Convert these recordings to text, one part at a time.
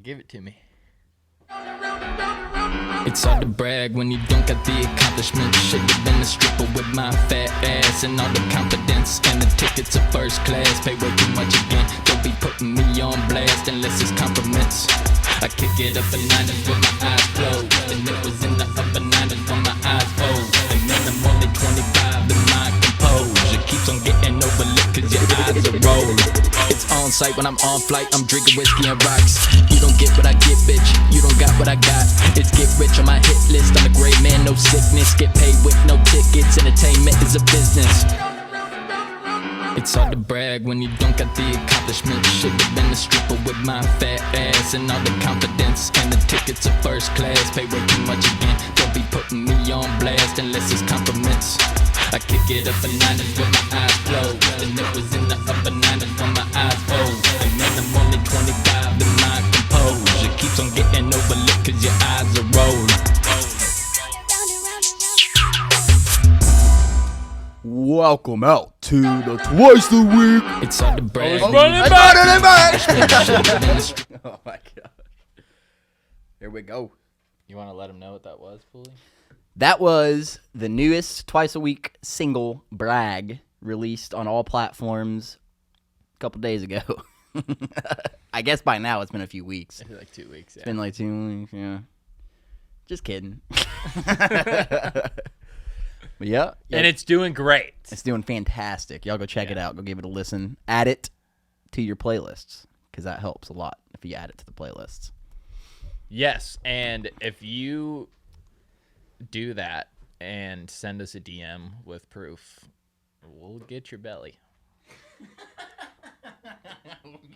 Give it to me. It's hard to brag when you don't got the accomplishments. Should've been a stripper with my fat ass and all the confidence and the tickets of first class. Pay way too much again. Don't be putting me on blast unless it's compliments. I kick it up in 90s with my eyes closed, and it was in the upper 90s when my eyes closed. And then I'm only 25 and my composure keeps on getting overlooked cause your eyes are rolling. It's on site when I'm on flight, I'm drinking whiskey and rocks. You don't get what I get, bitch, you don't got what I got. It's get rich on my hit list, I'm a great man, no sickness. Get paid with no tickets, entertainment is a business. It's hard to brag when you don't got the accomplishments. Should've been a stripper with my fat ass and all the confidence and the tickets of first class. Pay way too much again. Don't be putting me on blast unless it's compliments. I kick it up in 90s with my eyes closed, and it was in the upper 90s when my eyes closed. And then I'm only 25 and my composure keeps on getting overlooked cause your eyes are rolling. Welcome out to the Twice a Week. It's hard to brag. Oh my god. Here we go. You want to let him know what that was, Pulley? That was the newest Twice a Week single, Brag, released on all platforms a couple days ago. I guess by now it's been a few weeks. I feel like 2 weeks, yeah. It's been like 2 weeks, yeah. Just kidding. But yeah. And it's doing great. It's doing fantastic. Y'all go check it out. Go give it a listen. Add it to your playlists because that helps a lot if you add it to the playlists. Yes, and if you do that and send us a DM with proof, we'll get your belly.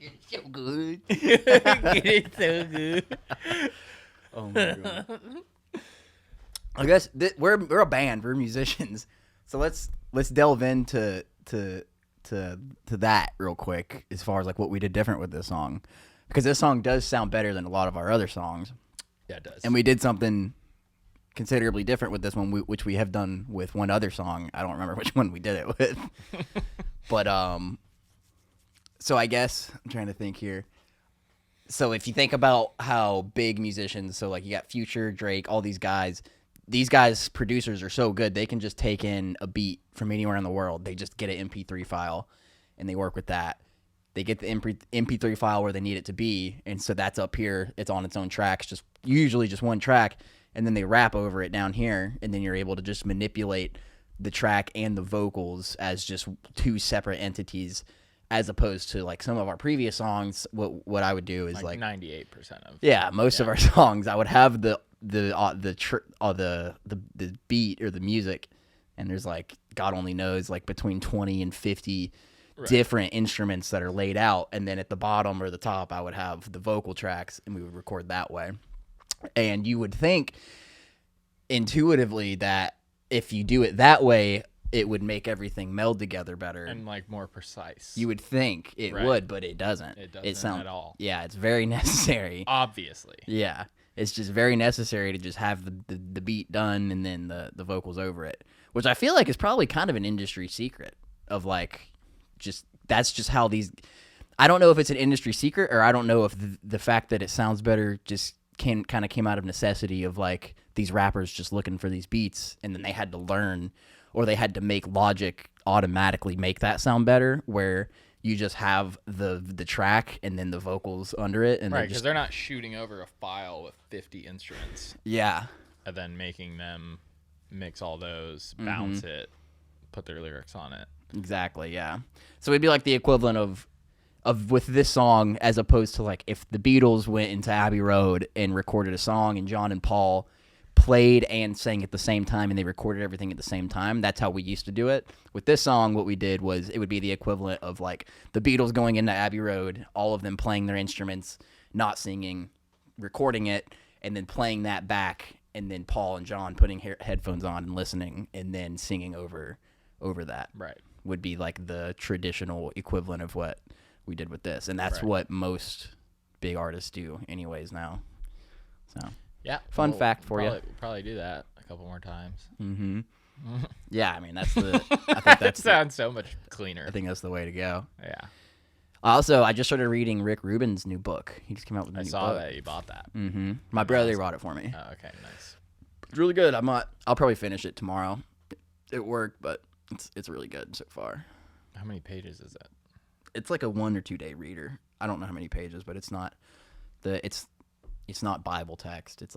It's so good. It's so good. Oh my god. I guess we're a band. We're musicians, so let's delve into that real quick as far as like what we did different with this song, because this song does sound better than a lot of our other songs. Yeah, it does. And we did something considerably different with this one, which we have done with one other song. I don't remember which one we did it with, but so I guess I'm trying to think here. So if you think about how big musicians, so like you got Future, Drake, all these guys. These guys, producers, are so good, they can just take in a beat from anywhere in the world. They just get an MP3 file, and they work with that. They get the MP3 file where they need it to be, and so that's up here. It's on its own tracks, usually just one track, and then they rap over it down here, and then you're able to just manipulate the track and the vocals as just two separate entities, as opposed to like some of our previous songs. What I would do is like 98% of most of our songs, I would have the beat or the music, and there's like God only knows like between 20 and 50 different instruments that are laid out, and then at the bottom or the top I would have the vocal tracks, and we would record that way. And you would think intuitively that if you do it that way, it would make everything meld together better and like more precise. You would think it would, but it doesn't. It doesn't at all. Yeah, it's very necessary. Obviously. Yeah. It's just very necessary to just have the beat done and then the vocals over it, which I feel like is probably kind of an industry secret of like, that's just how these, I don't know if it's an industry secret, or I don't know if the fact that it sounds better just kind of came out of necessity of like these rappers just looking for these beats, and then they had to learn, or they had to make Logic automatically make that sound better, where you just have the track and then the vocals under it. And right, because they're not shooting over a file with 50 instruments. Yeah. And then making them mix all those, bounce it, put their lyrics on it. Exactly, yeah. So it'd be like the equivalent of with this song, as opposed to like if the Beatles went into Abbey Road and recorded a song and John and Paul played and sang at the same time, and they recorded everything at the same time. That's how we used to do it. With this song, what we did was it would be the equivalent of like the Beatles going into Abbey Road, all of them playing their instruments, not singing, recording it, and then playing that back, and then Paul and John putting headphones on and listening, and then singing over that. Right. Would be like the traditional equivalent of what we did with this. And that's what most big artists do anyways now. So yeah, fun fact for you. We'll probably do that a couple more times. Mm-hmm. Yeah, I mean, that's the. I think that sounds so much cleaner. I think that's the way to go. Yeah. Also, I just started reading Rick Rubin's new book. He just came out with a I new saw book. that you bought that. Mm-hmm. My brother bought it for me. Oh, okay, nice. It's really good. I'll probably finish it tomorrow at work, but it's really good so far. How many pages is it? It's like a 1 or 2 day reader. I don't know how many pages, but it's not Bible text. It's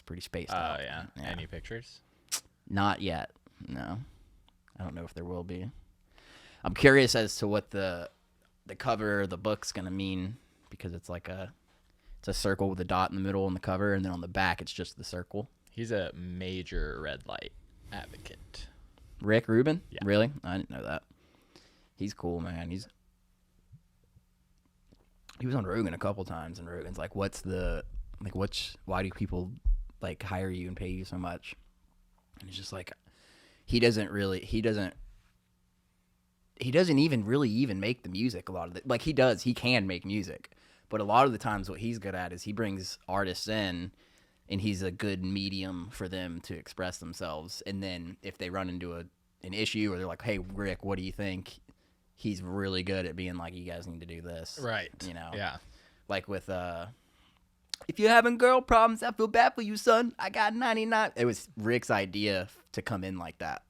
pretty spaced out. Oh, yeah. Any pictures? Not yet. No. I don't know if there will be. I'm curious as to what the cover of the book's going to mean, because it's a circle with a dot in the middle on the cover, and then on the back it's just the circle. He's a major red light advocate. Rick Rubin? Yeah. Really? I didn't know that. He's cool, man. He was on Rogan a couple times, and Rogan's like, why do people like hire you and pay you so much? And he's just like, he doesn't even really make the music a lot of it. Like, he can make music, but a lot of the times what he's good at is he brings artists in, and he's a good medium for them to express themselves. And then if they run into an issue, or they're like, hey, Rick, what do you think? He's really good at being like, you guys need to do this. Right. You know? Yeah. Like with, if you're having girl problems, I feel bad for you, son. I got 99. It was Rick's idea to come in like that.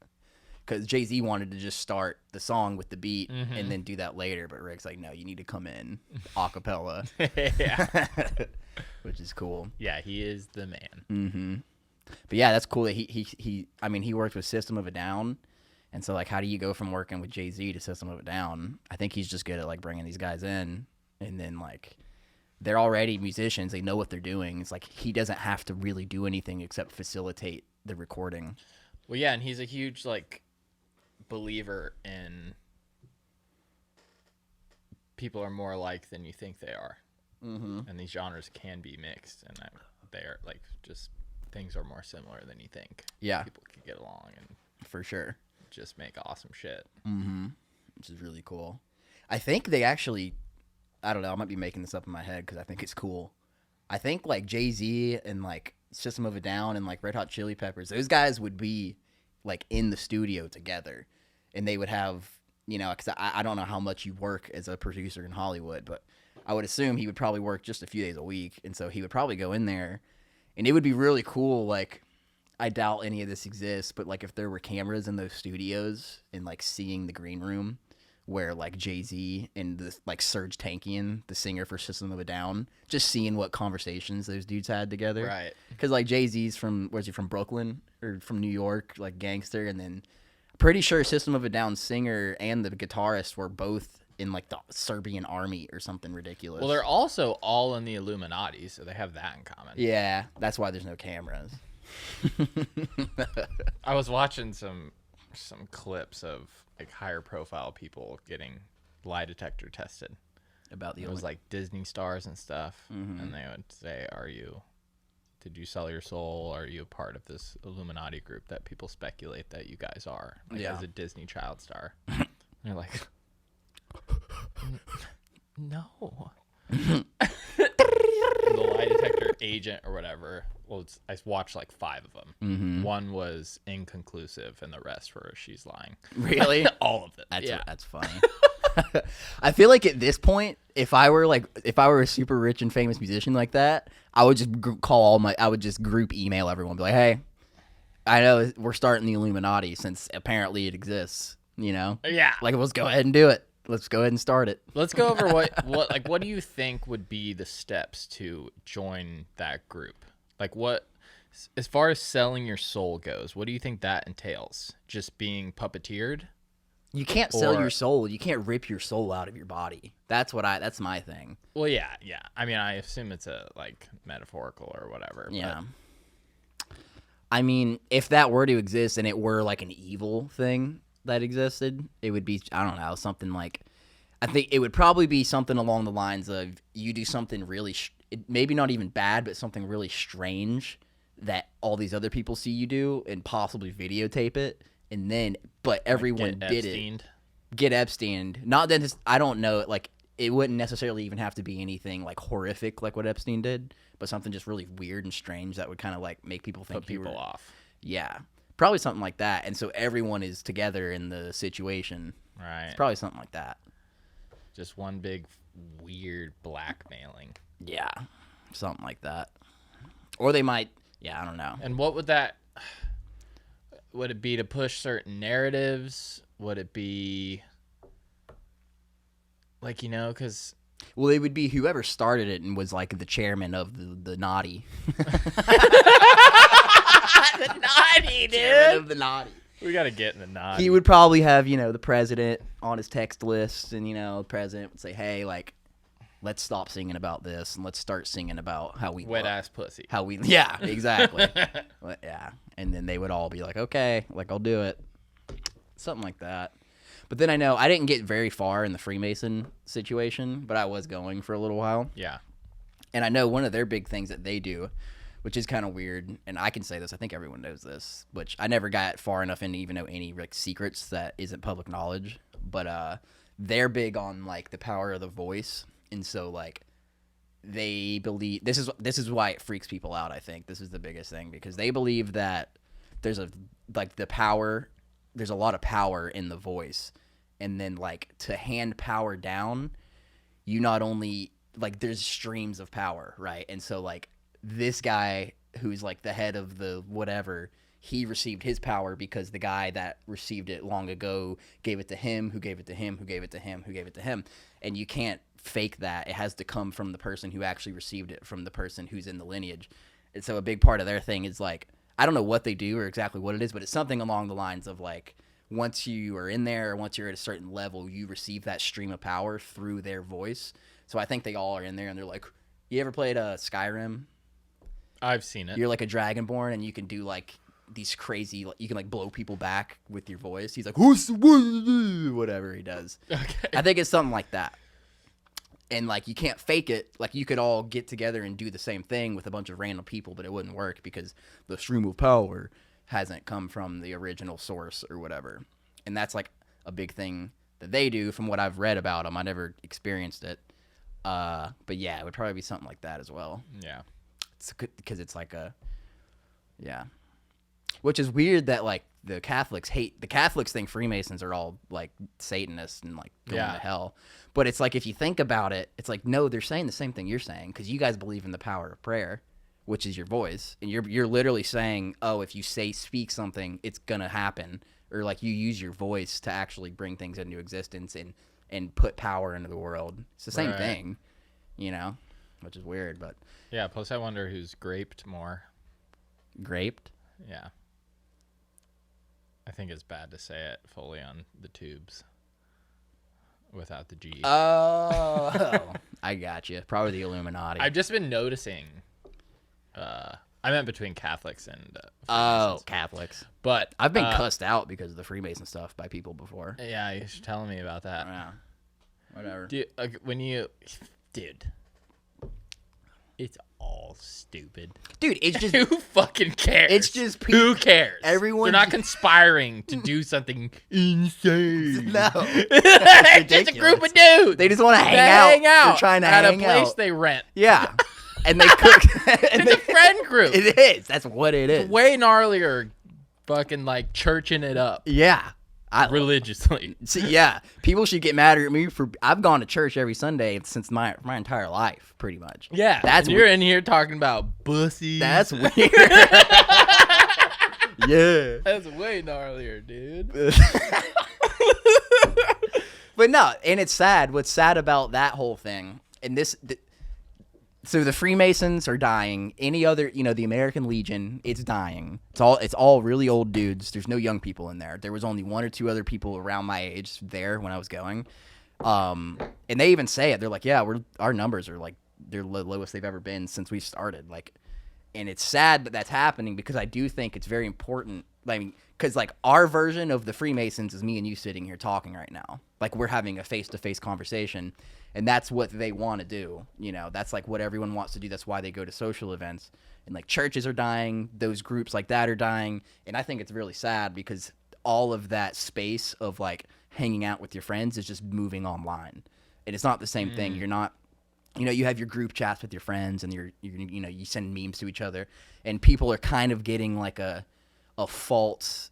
Because Jay-Z wanted to just start the song with the beat and then do that later. But Rick's like, no, you need to come in a cappella. Yeah. Which is cool. Yeah, he is the man. Mm-hmm. But yeah, that's cool that he worked with System of a Down. And so, like, how do you go from working with Jay-Z to System of a Down? I think he's just good at, like, bringing these guys in. And then, like, they're already musicians. They know what they're doing. It's like he doesn't have to really do anything except facilitate the recording. Well, yeah, and he's a huge, like, believer in people are more alike than you think they are. Mm-hmm. And these genres can be mixed. And they're, like, just things are more similar than you think. Yeah. People can get along and For sure. just make awesome shit. Mm-hmm. Which is really cool. I think they actually, I don't know, I might be making this up in my head because I think it's cool. I think like Jay-Z and like System of a Down and like Red Hot Chili Peppers, those guys would be like in the studio together, and they would have, you know, because I don't know how much you work as a producer in Hollywood, but I would assume he would probably work just a few days a week, and so he would probably go in there, and it would be really cool. Like, I doubt any of this exists, but like if there were cameras in those studios and like seeing the green room where like Jay-Z and the like Serge Tankian, the singer for System of a Down, just seeing what conversations those dudes had together. Right. Because like Jay-Z's from, where's he from, Brooklyn or from New York, like gangster, and then pretty sure System of a Down singer and the guitarist were both in like the Serbian army or something ridiculous. Well, they're also all in the Illuminati, so they have that in common. Yeah, that's why there's no cameras. I was watching some clips of like higher profile people getting lie detector tested. About the It was like Disney stars and stuff, and they would say, did you sell your soul? Are you a part of this Illuminati group that people speculate that you guys are? Like, Yeah. as a Disney child star. And you're like, no. The lie detector agent or whatever. Well, I watched like 5 of them. Mm-hmm. One was inconclusive, and the rest were she's lying. Really? All of them. That's funny. I feel like at this point, if I were a super rich and famous musician like that, I would just I would just group email everyone, be like, hey, I know we're starting the Illuminati since apparently it exists, you know? Yeah. Like, let's go ahead and do it. Let's go ahead and start it. Let's go over what do you think would be the steps to join that group? Like, what, as far as selling your soul goes, what do you think that entails? Just being puppeteered? You can't sell your soul. You can't rip your soul out of your body. That's my thing. Well, yeah. I mean, I assume it's a like metaphorical or whatever. Yeah. I mean, if that were to exist and it were like an evil thing that existed, it would be, I don't know, something like, I think it would probably be something along the lines of you do something really, maybe not even bad, but something really strange that all these other people see you do and possibly videotape it. And then, but everyone did it. Get Epsteined. Not that this, I don't know, like, it wouldn't necessarily even have to be anything like horrific like what Epstein did, but something just really weird and strange that would kind of like make people think Put people off. Yeah. Probably something like that. And so everyone is together in the situation. Right. It's probably something like that. Just one big weird blackmailing. Yeah, something like that. Or they might, I don't know. And would it be to push certain narratives? Would it be like, because... Well, it would be whoever started it and was like the chairman of the naughty. The naughty, dude. Chairman of the naughty. We got to get in the naughty. He would probably have, the president on his text list, and, the president would say, hey, like, let's stop singing about this, and let's start singing about how we... Wet-ass pussy. Yeah, exactly. Yeah, and then they would all be like, okay, like, I'll do it. Something like that. But then I know I didn't get very far in the Freemason situation, but I was going for a little while. Yeah. And I know one of their big things that they do, which is kind of weird, and I can say this, I think everyone knows this, which I never got far enough into even know any like secrets that isn't public knowledge, but they're big on like the power of the voice, and so like they believe this is why it freaks people out. I think this is the biggest thing, because they believe that there's a lot of power in the voice, and then like to hand power down, you not only like there's streams of power, right? And so like this guy who's like the head of the whatever, he received his power because the guy that received it long ago gave it to him, who gave it to him, who gave it to him, who gave it to him. And you can't fake that. It has to come from the person who actually received it, from the person who's in the lineage. And so a big part of their thing is like, I don't know what they do or exactly what it is, but it's something along the lines of like, once you are in there, or once you're at a certain level, you receive that stream of power through their voice. So I think they all are in there, and they're like, you ever played Skyrim? I've seen it. You're like a dragonborn, and you can do like these crazy, you can like blow people back with your voice. He's like, whatever he does. Okay. I think it's something like that. And like, you can't fake it. Like, you could all get together and do the same thing with a bunch of random people, but it wouldn't work because the stream of power hasn't come from the original source or whatever. And that's like a big thing that they do from what I've read about them. I never experienced it. But yeah, it would probably be something like that as well. Yeah. Because it's like which is weird that like the Catholics think Freemasons are all like Satanists and like going to hell. But it's like, if you think about it, it's like, no, they're saying the same thing you're saying, because you guys believe in the power of prayer, which is your voice, and you're literally saying, oh, if you speak something, it's gonna happen, or like you use your voice to actually bring things into existence and put power into the world. It's the same thing, which is weird, but yeah. Plus, I wonder who's graped more. Graped? Yeah. I think it's bad to say it fully on the tubes without the G. Oh, I got you. Probably the Illuminati. I've just been noticing. I meant between Catholics and Catholics. But I've been cussed out because of the Freemason stuff by people before. Yeah, you should tell me about that. Yeah. Whatever. Dude, it's all stupid. Dude, it's just who fucking cares? It's just who cares? Everyone. They're not conspiring to do something insane. No, it's just a group of dudes. They just want to hang out. They're trying to at hang a place out. they rent. Yeah, and they cook. It's a friend group. It is. That's what it is. It's way gnarlier, fucking like churching it up. Yeah. Religiously. Yeah, people should get mad at me for. I've gone to church every Sunday since my entire life, pretty much. Yeah, that's you're in here talking about bussies. That's weird. Yeah, that's way gnarlier, dude. But no, and it's sad. What's sad about that whole thing, and so the Freemasons are dying. Any other, the American Legion, it's dying. It's all really old dudes. There's no young people in there. There was only one or two other people around my age there when I was going. And they even say it. They're like, yeah, our numbers are like they're the lowest they've ever been since we started. Like, and it's sad that that's happening, because I do think it's very important. I mean, because like our version of the Freemasons is me and you sitting here talking right now. Like, we're having a face-to-face conversation. And that's what they want to do. That's like what everyone wants to do. That's why they go to social events. And like churches are dying. Those groups like that are dying. And I think it's really sad, because all of that space of like hanging out with your friends is just moving online. And it's not the same thing. You're not, you have your group chats with your friends, and you send memes to each other. And people are kind of getting like a false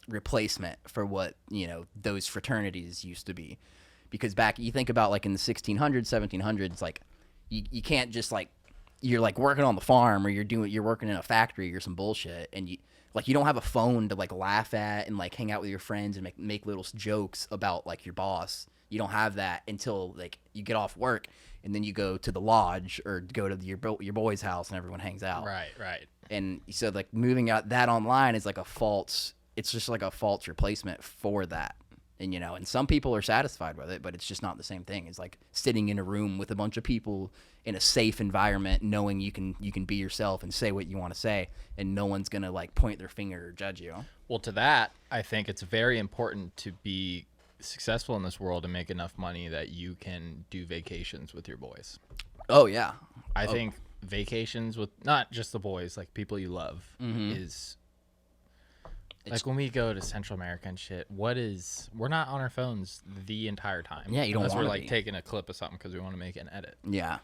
replacement for what, those fraternities used to be. because back you think about like in the 1600s, 1700s, like you can't just like you're like working on the farm or you're working in a factory or some bullshit, and you don't have a phone to like laugh at and like hang out with your friends and make little jokes about like your boss. You don't have that until like you get off work and then you go to the lodge or go to your boy's house and everyone hangs out. Right. And so like moving out that online is like it's just like a false replacement for that. And and some people are satisfied with it, but it's just not the same thing. It's like sitting in a room with a bunch of people in a safe environment, knowing you can be yourself and say what you want to say, and no one's gonna like point their finger or judge you. Well, to that, I think it's very important to be successful in this world and make enough money that you can do vacations with your boys. Oh yeah, I think vacations with not just the boys, like people you love, is like when we go to Central America and shit. We're not on our phones the entire time. Yeah, you don't unless want we're to like be. taking a clip of something because we want to make an edit. Yeah,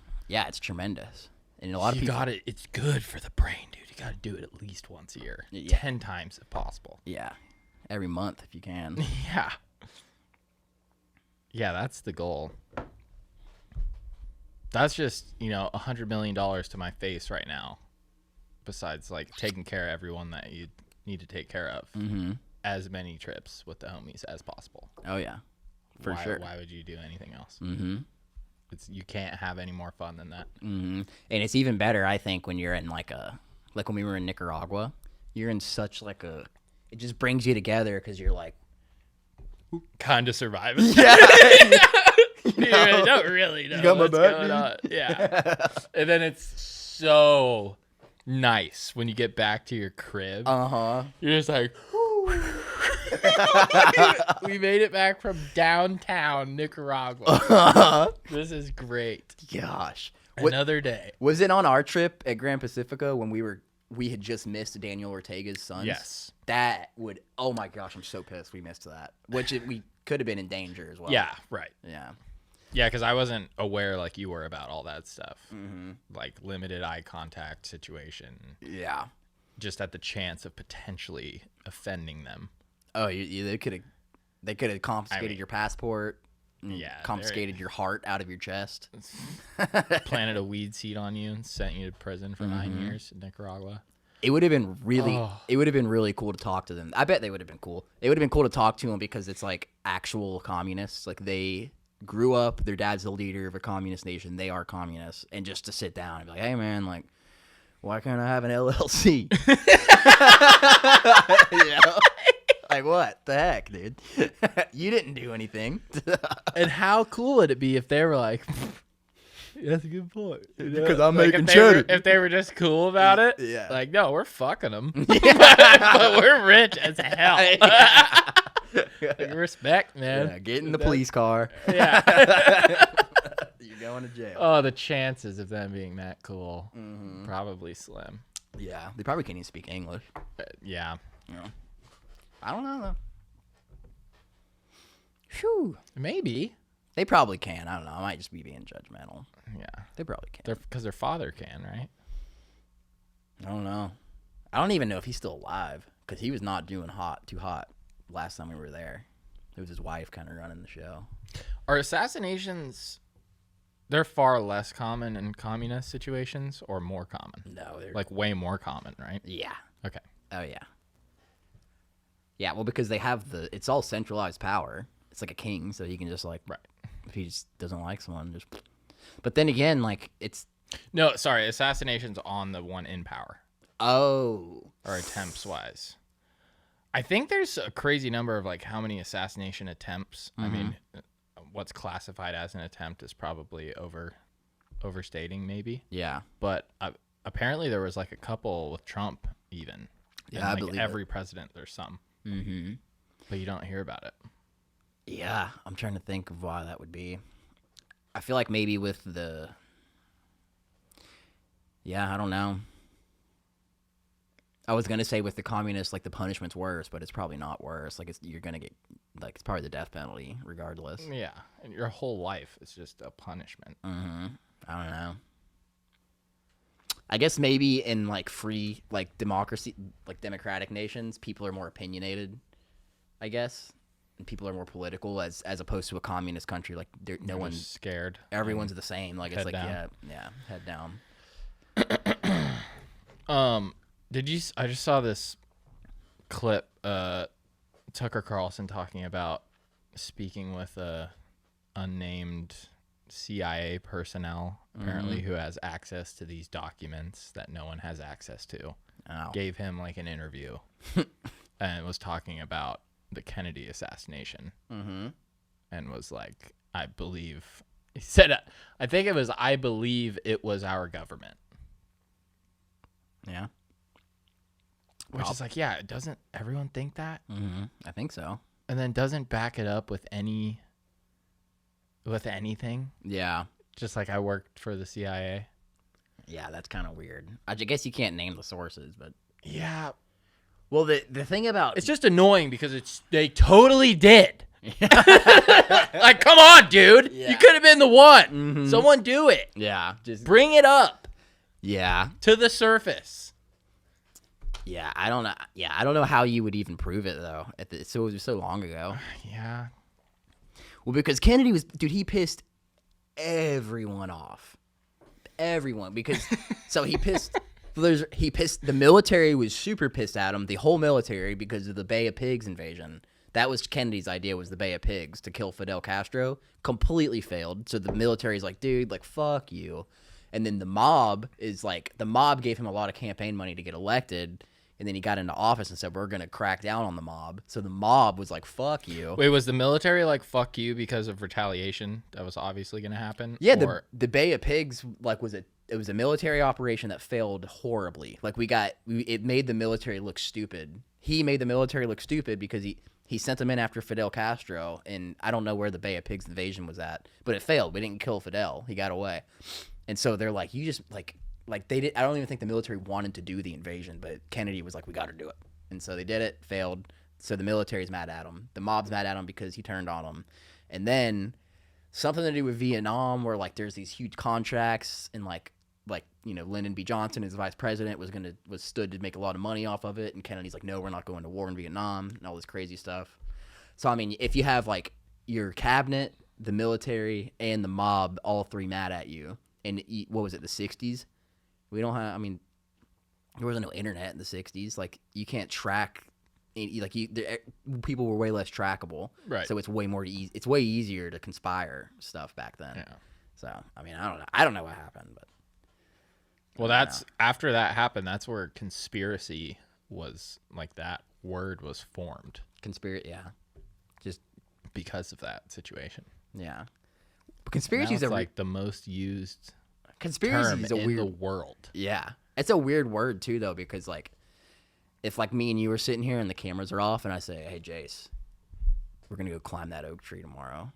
it's tremendous, and a lot of You people got it. It's good for the brain, dude. You got to do it at least once a year, Yeah. 10 times if possible. Yeah, every month if you can. Yeah, that's the goal. That's just, $100 million to my face right now. Besides, like, taking care of everyone that you need to take care of. Mm-hmm. As many trips with the homies as possible. Oh yeah, for sure. Why would you do anything else? Mm-hmm. You can't have any more fun than that. Mm-hmm. And it's even better, I think, when you're in like when we were in Nicaragua, you're in such like it just brings you together because you're like, Kind of surviving. yeah, You don't really know got my what's back, going dude. on. Yeah. And then it's so nice when you get back to your crib. You're just like, we made it back from downtown Nicaragua. This is great. Gosh, Another day. was it on our trip at Grand Pacifica when we had just missed Daniel Ortega's sons? Yes. That would. Oh my gosh, I'm so pissed we missed that. We could have been in danger as well. Yeah, right. Yeah. Yeah, because I wasn't aware like you were about all that stuff. Mm-hmm. Like limited eye contact situation. Yeah. Just at the chance of potentially offending them. Oh, they could have confiscated your passport. Yeah, Confiscated your heart out of your chest. Planted a weed seed on you and sent you to prison for 9 years in Nicaragua. It would have been really cool to talk to them. I bet they would have been cool. It would have been cool to talk to them because it's like actual communists. Like they grew up, their dad's the leader of a communist nation. They are communists. And just to sit down and be like, hey man, like, why can't I have an LLC? Like what the heck, dude? You didn't do anything. And how cool would it be if they were like, that's a good point. Because I'm Like, making cheddar. if they were just cool about it. Yeah. Like, no, we're fucking them. But we're rich as hell. Like, respect, man. Yeah, get in the police car. Yeah. You're going to jail. Oh, the chances of them being that cool. Probably slim. Yeah, they probably can't even speak English. Yeah. I don't know though. Phew. Maybe. They probably can. I don't know. I might just be being judgmental. Yeah. They probably can. Because their father can, right? I don't know. I don't even know if he's still alive because he was not doing too hot last time we were there. It was his wife kind of running the show. Are assassinations, they're far less common in communist situations or more common? No, they're Like way more common, right? yeah. Okay. Oh yeah. Yeah, well, because they have it's all centralized power. It's like a king, so he can just like, Right. if he just doesn't like someone, just. But then again, like it's. No, sorry, assassinations on the one in power. Oh. Or attempts wise. I think there's a crazy number of like how many assassination attempts. I mean, what's classified as an attempt is probably overstating maybe. Yeah. But apparently there was like a couple with Trump even. Yeah, And, I like, believe every president there's some. Mm-hmm. But you don't hear about it. Yeah, I'm trying to think of why that would be. I feel like maybe with the. Yeah, I don't know. I was gonna say with the communists, like the punishment's worse, but it's probably not worse. Like you're gonna get, like it's probably the death penalty regardless. Yeah, and your whole life is just a punishment. I don't know. I guess maybe in like free, like democracy, like democratic nations, people are more opinionated. I guess and people are more political as opposed to a communist country. Like no one's scared. Everyone's the same. Like it's Head like down. head down. I just saw this clip, Tucker Carlson talking about speaking with a unnamed CIA personnel, apparently, who has access to these documents that no one has access to. Oh. Gave him like an interview and was talking about the Kennedy assassination. And was like, I believe it was our government. Yeah. Which is like, yeah, doesn't everyone think that? I think so. And then doesn't back it up with anything. Yeah. Just like I worked for the CIA. Yeah, that's kind of weird. I guess you can't name the sources, but Yeah. well, the thing about It's just annoying because they totally did. Like, come on, dude. Yeah. You could have been the one. Someone do it. yeah, just Bring it up yeah, to the surface. yeah. I don't know. Yeah, I don't know how you would even prove it though. It was so long ago. Yeah. Well, because Kennedy he pissed everyone off. Everyone, because so he pissed. The military was super pissed at him. The whole military, because of the Bay of Pigs invasion. That was Kennedy's idea, was the Bay of Pigs to kill Fidel Castro. Completely failed. So the military's like, dude, like fuck you. And then the mob gave him a lot of campaign money to get elected. And then he got into office and said, we're going to crack down on the mob. So the mob was like, fuck you. Wait, was the military like, fuck you because of retaliation? That was obviously going to happen? Yeah, the Bay of Pigs it was a military operation that failed horribly. Like it made the military look stupid. He made the military look stupid because he sent them in after Fidel Castro, and I don't know where the Bay of Pigs invasion was at, but it failed. We didn't kill Fidel. He got away. And so they're like, you just like they did. I don't even think the military wanted to do the invasion, but Kennedy was like, we got to do it. And so they did it, failed. So the military's mad at him. The mob's mad at him because he turned on them. And then something to do with Vietnam, where like there's these huge contracts, and like Lyndon B. Johnson, as vice president, was stood to make a lot of money off of it, and Kennedy's like, no, we're not going to war in Vietnam, and all this crazy stuff. So I mean, if you have like your cabinet, the military, and the mob, all three mad at you, and what was it, the 60s? We don't have. I mean, there wasn't no internet in the 60s. Like you can't track. People were way less trackable, right? So it's way more it's way easier to conspire stuff back then. Yeah. So I mean, I don't know what happened, but well, after that happened. That's where conspiracy was, like, that word was formed. Conspiracy, yeah, just because of that situation. Yeah, but conspiracies are like the most used conspiracy is a in weird the world. Yeah, it's a weird word too, though, because like. If, like, me and you were sitting here and the cameras are off and I say, hey, Jace, we're going to go climb that oak tree tomorrow,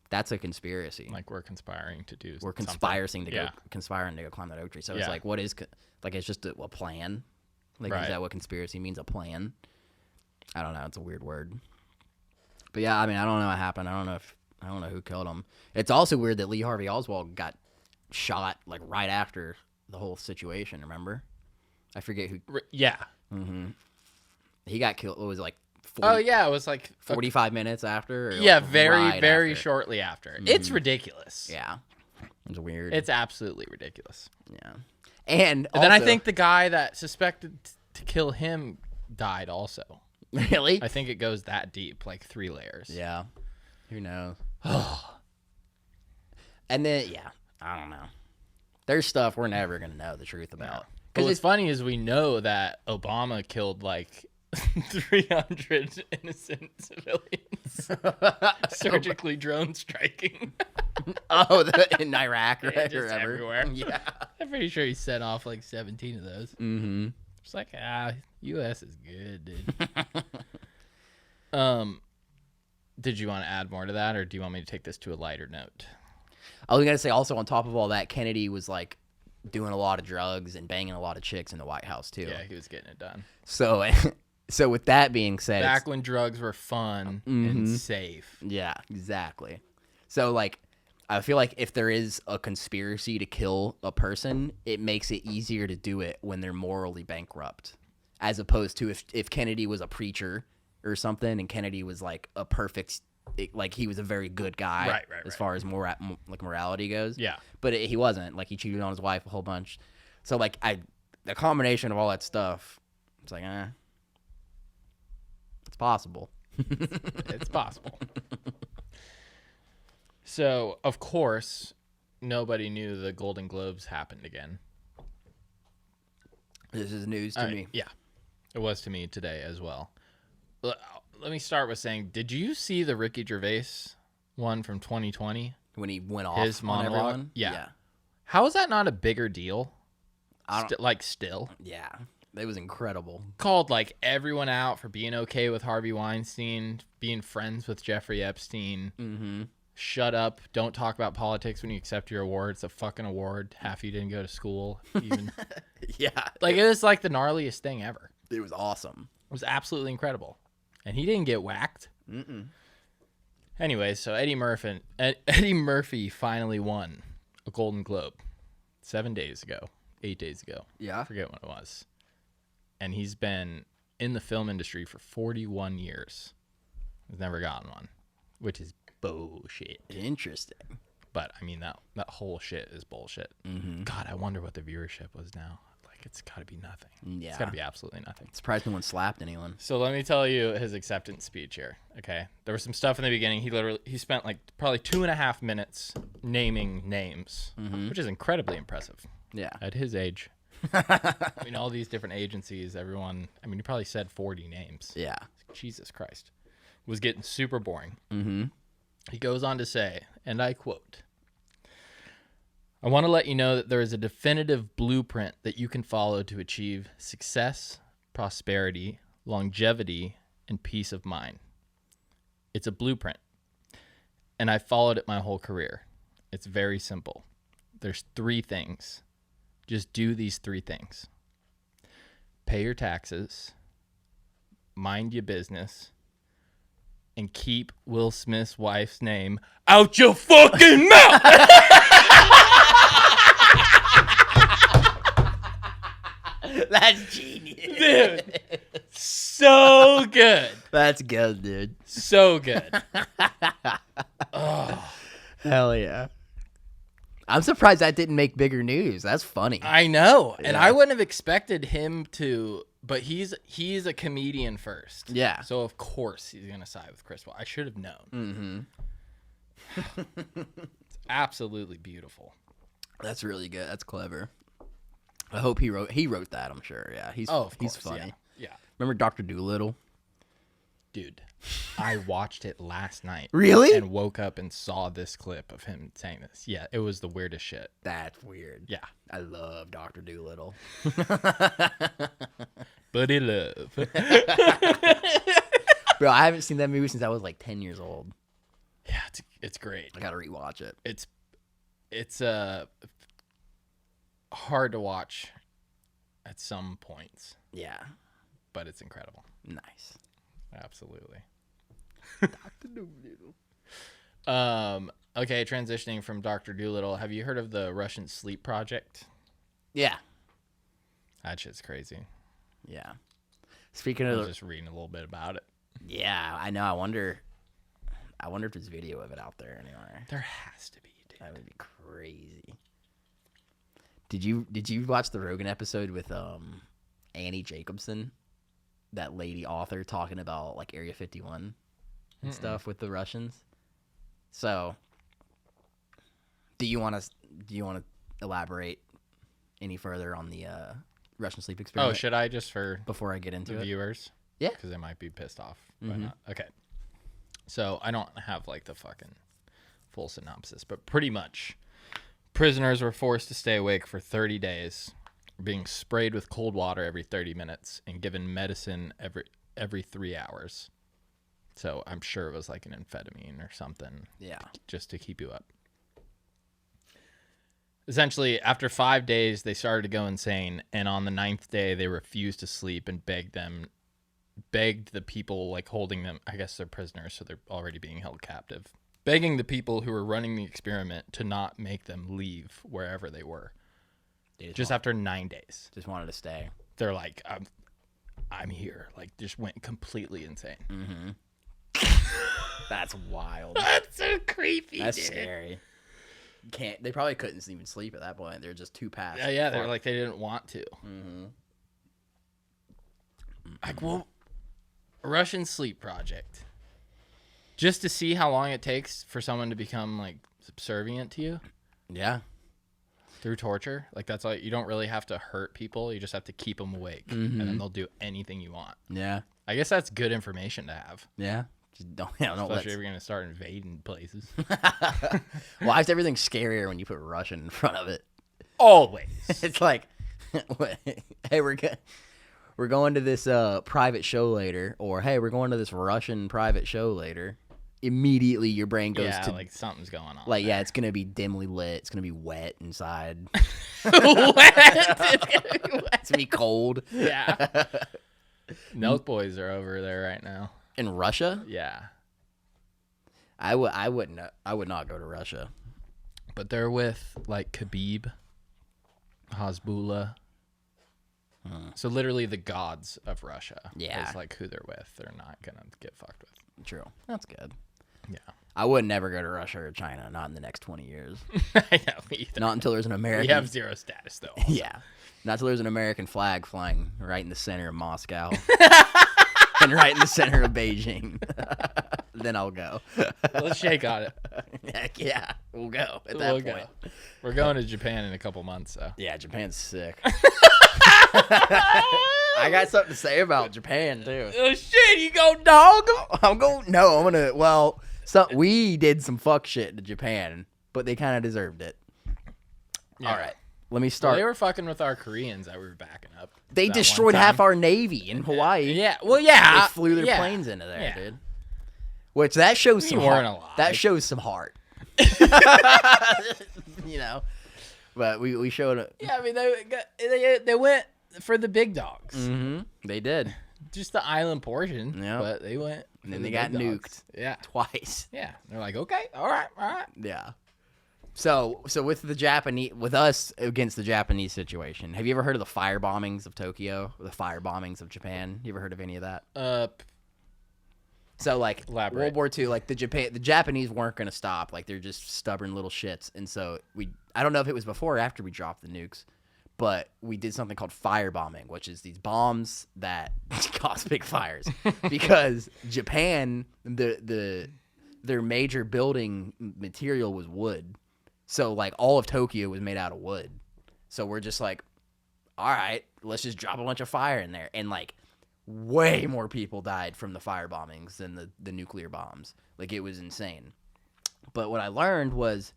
that's a conspiracy. Like, we're conspiring to do We're something. conspiring to go climb that oak tree. So it's like, what is, like, it's just a plan? Like, right. Is that what conspiracy means, a plan? I don't know. It's a weird word. But, yeah, I mean, I don't know what happened. I don't know who killed him. It's also weird that Lee Harvey Oswald got shot, like, right after the whole situation, remember? I forget who. Yeah. Mm-hmm. He got killed. It was like 40, it was like 45 minutes after. Yeah, like very after. Shortly after. Mm-hmm. It's ridiculous. Yeah, it's weird. It's absolutely ridiculous. Yeah, and then I think the guy that suspected to kill him died also. Really? I think it goes that deep, like 3 layers. Yeah. Who knows? And then I don't know. There's stuff we're never gonna know the truth about. Yeah. Because what's funny is we know that Obama killed like 300 innocent civilians, surgically drone striking. In Iraq or wherever. Everywhere. Yeah, I'm pretty sure he set off like 17 of those. Mm-hmm. It's like, U.S. is good, dude. Did you want to add more to that, or do you want me to take this to a lighter note? I was gonna say also on top of all that, Kennedy was like doing a lot of drugs and banging a lot of chicks in the White House too. Yeah, he was getting it done. So with that being said, back when drugs were fun and safe. Yeah, exactly. So like, I feel like if there is a conspiracy to kill a person, it makes it easier to do it when they're morally bankrupt, as opposed to if Kennedy was a preacher or something, and Kennedy was like a perfect, like he was a very good guy, Right. as far as morality goes. Yeah. But he wasn't. Like he cheated on his wife a whole bunch. So like the combination of all that stuff, it's like, it's possible. It's possible. So, of course, nobody knew the Golden Globes happened again. This is news to me. Yeah, it was to me today as well. Let me start with saying, did you see the Ricky Gervais one from 2020? When he went off His on monologue? everyone? Yeah. How is that not a bigger deal? Still. Yeah. It was incredible. Called like everyone out for being okay with Harvey Weinstein, being friends with Jeffrey Epstein. Mm-hmm. Shut up. Don't talk about politics when you accept your award. It's a fucking award. Half of you didn't go to school. Even. Yeah. Like, it was like the gnarliest thing ever. It was awesome. It was absolutely incredible. And he didn't get whacked. Mm-mm. Anyway, so Eddie Murphy finally won a Golden Globe 8 days ago. Yeah. I forget when it was. And he's been in the film industry for 41 years. He's never gotten one, which is bullshit. Interesting. But, I mean, that whole shit is bullshit. Mm-hmm. God, I wonder what the viewership was now. Like, it's got to be nothing. Yeah. It's got to be absolutely nothing. Surprised no one slapped anyone. So let me tell you his acceptance speech here, okay? There was some stuff in the beginning. He spent, like, probably 2.5 minutes naming names, which is incredibly impressive. Yeah. At his age. I mean, all these different agencies, everyone, I mean, he probably said 40 names. Yeah. Jesus Christ. It was getting super boring. Mm-hmm. He goes on to say, and I quote, "I want to let you know that there is a definitive blueprint that you can follow to achieve success, prosperity, longevity, and peace of mind. It's a blueprint, and I followed it my whole career. It's very simple. There's 3 things. Just do these 3 things. Pay your taxes, mind your business, and keep Will Smith's wife's name out your fucking mouth." That's genius. Dude, so good. That's good, dude. So good. Hell yeah. I'm surprised that didn't make bigger news. That's funny. I know. And Yeah. I wouldn't have expected him to, but he's a comedian first. Yeah. So of course he's going to side with Chris Paul. I should have known. Mm-hmm. It's absolutely beautiful. That's really good. That's clever. I hope he wrote that, I'm sure. Yeah. He's Of he's course, funny. Yeah. Remember Dr. Dolittle? Dude, I watched it last night. Really? And woke up and saw this clip of him saying this. Yeah, it was the weirdest shit. That's weird. Yeah. I love Dr. Dolittle. Buddy love. Bro, I haven't seen that movie since I was like 10 years old. Yeah, it's great. I gotta rewatch it. It's hard to watch at some points, Yeah. but it's incredible. Nice. Absolutely. Dr. Dolittle. Okay, transitioning from Dr. Dolittle, have you heard of the Russian sleep project? Yeah. That shit's crazy. Yeah. Speaking I of was just reading a little bit about it. yeah, I know. I wonder if there's video of it out there anywhere. There has to be, dude. That would be crazy. Did you watch the Rogan episode with Annie Jacobson, that lady author, talking about like Area 51 and stuff with the Russians? So, do you want to elaborate any further on the Russian sleep experiment? Oh, should I just for before I get into the it? viewers? Yeah. Because they might be pissed off by not. Okay. So I don't have like the fucking full synopsis, but pretty much prisoners were forced to stay awake for 30 days, being sprayed with cold water every 30 minutes and given medicine every 3 hours. So I'm sure it was like an amphetamine or something. Yeah. Just to keep you up. Essentially, after 5 days, they started to go insane, and on the 9th day, they refused to sleep and begged the people like holding them. I guess they're prisoners, so they're already being held captive. Begging the people who were running the experiment to not make them leave wherever they were. Just after 9 days, Just wanted to stay. they're like, I'm here. Like, just went completely insane. That's wild. That's so creepy. That's scary. They probably couldn't even sleep at that point. They're just too past. Yeah, they're like, they didn't want to. Like, well, Russian sleep project. Just to see how long it takes for someone to become, like, subservient to you. Yeah. Through torture. Like, that's all. You don't really have to hurt people. You just have to keep them awake. And then they'll do anything you want. Yeah. I guess that's good information to have. Yeah. Just don't Especially if you're going to start invading places. Why is everything scarier when you put Russian in front of it? Always. It's like, hey, we're going to this private show later, or hey, we're going to this Russian private show later. Immediately, your brain goes to like something's going on. Like, yeah, it's gonna be dimly lit. It's gonna be wet inside. It's gonna be cold. Yeah. Milk Boys are over there right now. In Russia? Yeah. I would not go to Russia. But they're with like Khabib, Hezbollah. So literally the gods of Russia. Yeah. Is like who they're with. They're not gonna get fucked with. True. That's good. Yeah. I would never go to Russia or China, not in the next 20 years. I know, either. Not until there's an American. We have zero status though. Also. Yeah. Not until there's an American flag flying right in the center of Moscow. And right in the center of Beijing. Then I'll go. Let's shake on it. Heck yeah. We'll go at that point. Go. We're going to Japan in a couple months, so. Yeah, Japan's sick. I got something to say about Japan, too. Oh, shit, you go, dog? I'm going to, we did some fuck shit to Japan, but they kind of deserved it. Yeah. All right, let me start. Well, they were fucking with our Koreans that we were backing up. They destroyed half our Navy in Hawaii. Yeah, well, yeah. They flew their planes into there, dude. Which, that shows some heart. That shows some heart. You know? But we showed it. Yeah, I mean, they went for the big dogs. Mm-hmm. They did. Just the island portion. Yeah. But they went. And then they got nuked. Yeah. Twice. Yeah. They're like, okay, all right. Yeah. So with the Japanese, with us against the Japanese situation, have you ever heard of the fire bombings of Tokyo? Or the fire bombings of Japan? You ever heard of any of that? So like Elaborate. World War II, like the Japanese weren't gonna stop. Like they're just stubborn little shits. And so I don't know if it was before or after we dropped the nukes, but we did something called fire bombing, which is these bombs that cause big fires because Japan, their major building material was wood. So, like, all of Tokyo was made out of wood. So we're just like, all right, let's just drop a bunch of fire in there. And, like, way more people died from the fire bombings than the nuclear bombs. Like, it was insane. But what I learned was,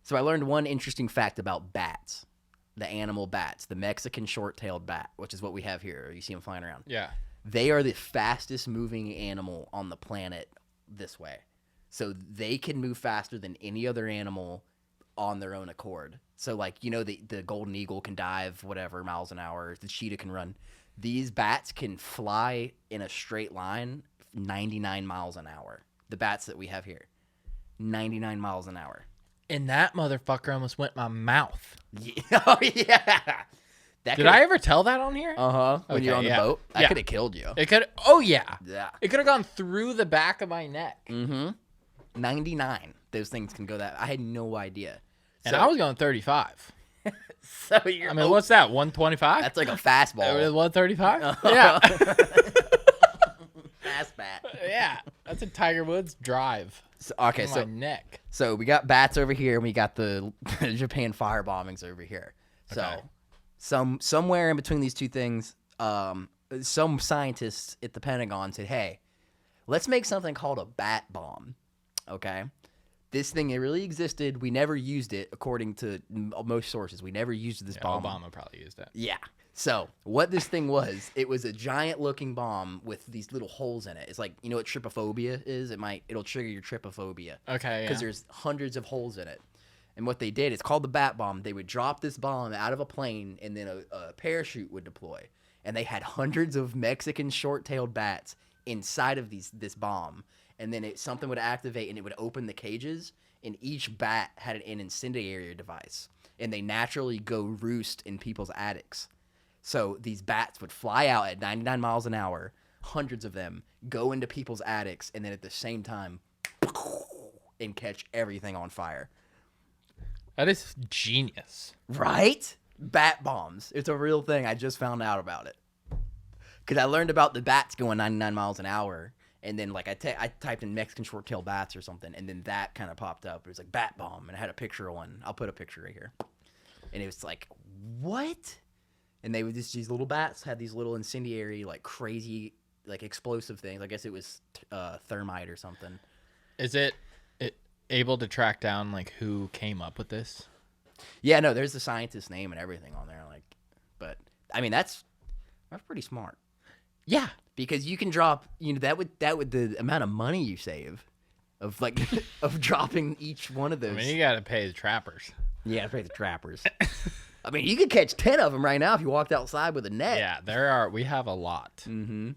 I learned one interesting fact about bats, the animal bats, the Mexican short-tailed bat, which is what we have here. You see them flying around. Yeah. They are the fastest moving animal on the planet this way. So they can move faster than any other animal on their own accord. So, like, you know, the golden eagle can dive whatever miles an hour, the cheetah can run. These bats can fly in a straight line 99 miles an hour. The bats that we have here, 99 miles an hour. And that motherfucker almost went in my mouth. Yeah. Oh, yeah. Did I ever tell that on here? Uh-huh. When you're on the boat? That could have killed you. It could. Oh, yeah. Yeah. It could have gone through the back of my neck. Mm-hmm. 99. Those things can go that. I had no idea. And I was going 35. So you're. I mean, what's that? 125? That's like a fastball. 135? Yeah. Fast bat. Yeah. That's a Tiger Woods drive. So, okay, on my neck. So we got bats over here, and we got the Japan fire bombings over here. Okay. So somewhere in between these two things, some scientists at the Pentagon said, "Hey, let's make something called a bat bomb." Okay. This thing, it really existed. We never used it, according to most sources. We never used this bomb. Obama probably used it. Yeah. So what this thing was, it was a giant-looking bomb with these little holes in it. It's like, you know what trypophobia is? It'll trigger your trypophobia. Okay, Because there's hundreds of holes in it. And what they did, it's called the bat bomb. They would drop this bomb out of a plane, and then a parachute would deploy. And they had hundreds of Mexican short-tailed bats inside of this bomb. And then something would activate, and it would open the cages, and each bat had an incendiary device. And they naturally go roost in people's attics. So these bats would fly out at 99 miles an hour, hundreds of them, go into people's attics, and then at the same time, and catch everything on fire. That is genius. Right? Bat bombs. It's a real thing. I just found out about it. Because I learned about the bats going 99 miles an hour, and then like I typed in Mexican short-tailed bats or something, and then that kind of popped up. It was like bat bomb, and I had a picture of one. I'll put a picture right here. And it was like, what? And they would these little bats had these little incendiary, like crazy, like explosive things. I guess it was thermite or something. Is it able to track down like who came up with this? Yeah, no, there's the scientist's name and everything on there. Like, but I mean that's pretty smart. Yeah, because you can drop. You know that would the amount of money you save, of like of dropping each one of those. I mean, you got to pay the trappers. Yeah, pay the trappers. I mean, you could catch 10 of them right now if you walked outside with a net. Yeah, we have a lot. Mm-hmm.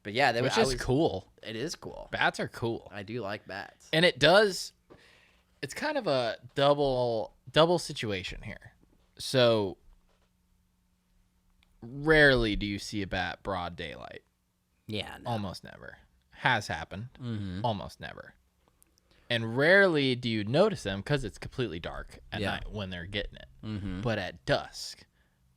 But yeah, which is cool. It is cool. Bats are cool. I do like bats. And it's kind of a double situation here. So rarely do you see a bat broad daylight. Yeah, no. Almost never. Has happened. Mm-hmm. Almost never. And rarely do you notice them because it's completely dark at night when they're getting it. Mm-hmm. But at dusk,